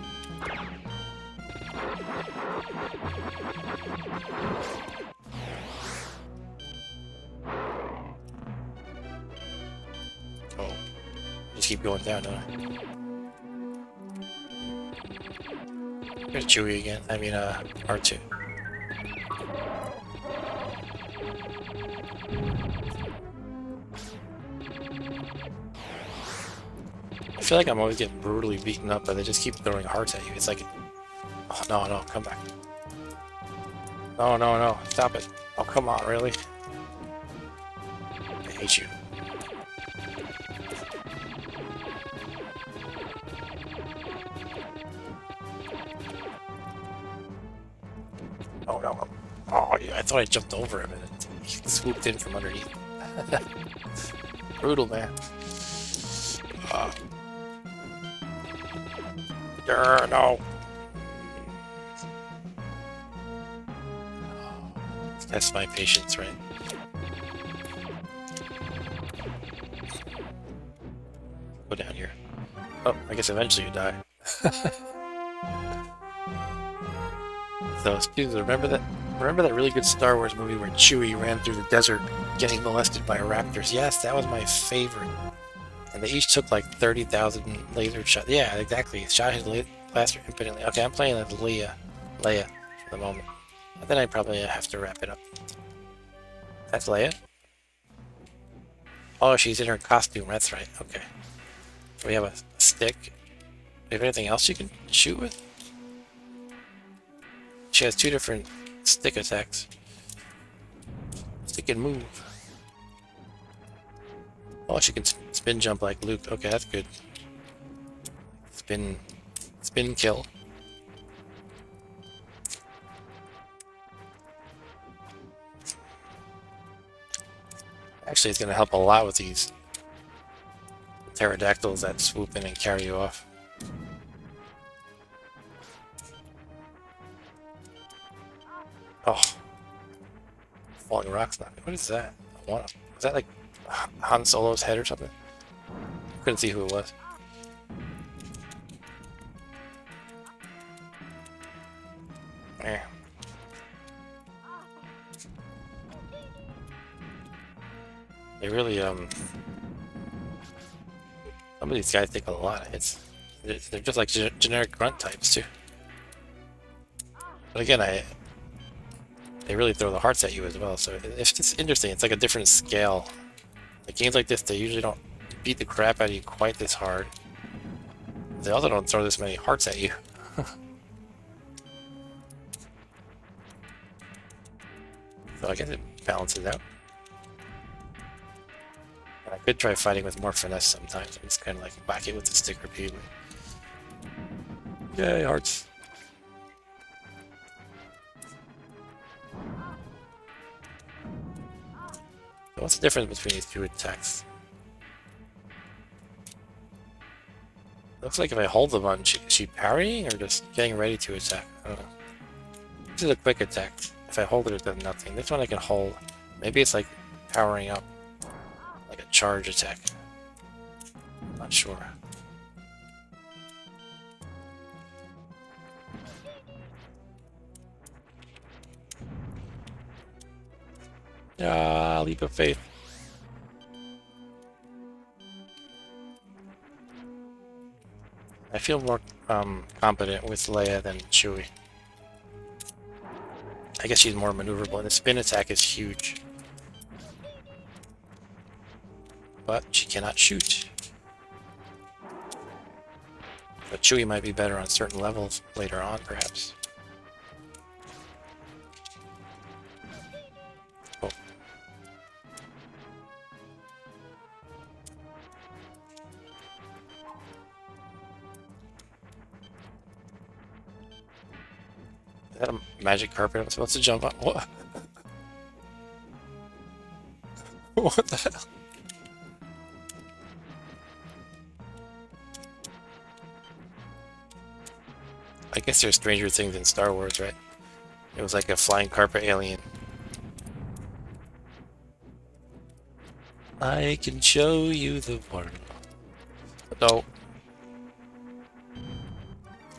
Oh. Just keep going down, don't I? Here's Chewie again. I mean, R2. I feel like I'm always getting brutally beaten up, but they just keep throwing hearts at you. It's like, oh no, no, come back. No, no, no, stop it. Oh, come on, really? I hate you. Oh no. Oh, yeah, I thought I jumped over him and he swooped in from underneath. Brutal, man. No. Test my patience, right? Go down here. Oh, I guess eventually you die. So, students, remember that really good Star Wars movie where Chewie ran through the desert getting molested by raptors? Yes, that was my favorite. And they each took like 30,000 laser shots. Yeah, exactly. Shot his blaster infinitely. Okay, I'm playing as Leia for the moment. And then I probably have to wrap it up. That's Leia? Oh, she's in her costume. That's right. Okay. We have a stick. Do you have anything else you can shoot with? She has two different stick attacks. Stick and move. Oh, she can spin jump like Luke. Okay, that's good. Spin kill. Actually, it's going to help a lot with these pterodactyls that swoop in and carry you off. Oh. Falling rocks knocking. What is that? Was that like Han Solo's head or something? Couldn't see who it was. Eh. They really, some of these guys take a lot of hits. They're just like generic grunt types, too. But again, they really throw the hearts at you as well, so it's interesting. It's like a different scale. Like games like this, they usually don't beat the crap out of you quite this hard. They also don't throw this many hearts at you. So I guess it balances out. And I could try fighting with more finesse sometimes. I'm just kind of like whack it with the stick repeatedly. Yay, hearts. So what's the difference between these two attacks? Looks like if I hold the button, is she parrying or just getting ready to attack? I don't know. This is a quick attack. If I hold it does nothing. This one I can hold. Maybe it's like powering up. Like a charge attack. I'm not sure. Ah, leap of faith. I feel more competent with Leia than Chewie. I guess she's more maneuverable, and the spin attack is huge. But she cannot shoot. But Chewie might be better on certain levels later on, perhaps. Oh. Is that a magic carpet I'm supposed to jump on? What? What the hell? I guess there's stranger things in Star Wars, right? It was like a flying carpet alien. I can show you the world. No.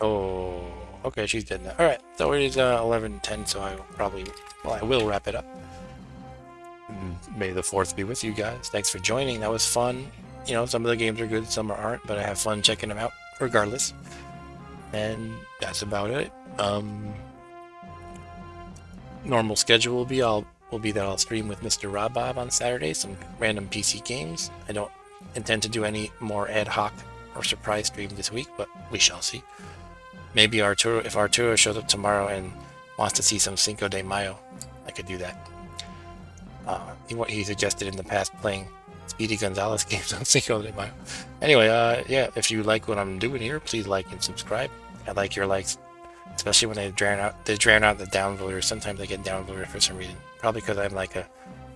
Oh, okay, she's dead now. Alright, so it is 11:10, so I will wrap it up. May the 4th be with you guys. Thanks for joining. That was fun. You know, some of the games are good, some aren't, but I have fun checking them out regardless. And that's about it. Normal schedule will be that I'll stream with Mr. Rob Bob on Saturday, some random PC games. I don't intend to do any more ad hoc or surprise stream this week, but we shall see. Maybe if Arturo shows up tomorrow and wants to see some Cinco de Mayo, I could do that. He suggested in the past playing Speedy Gonzalez games on Cinco de Mayo. Anyway, yeah, if you like what I'm doing here, please like and subscribe. I like your likes, especially when they drown out the downvoters. Sometimes I get downvoted for some reason, probably because I'm like a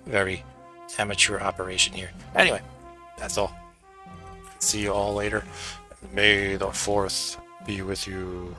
very amateur operation here. Anyway, that's all. See you all later. May the 4th be with you.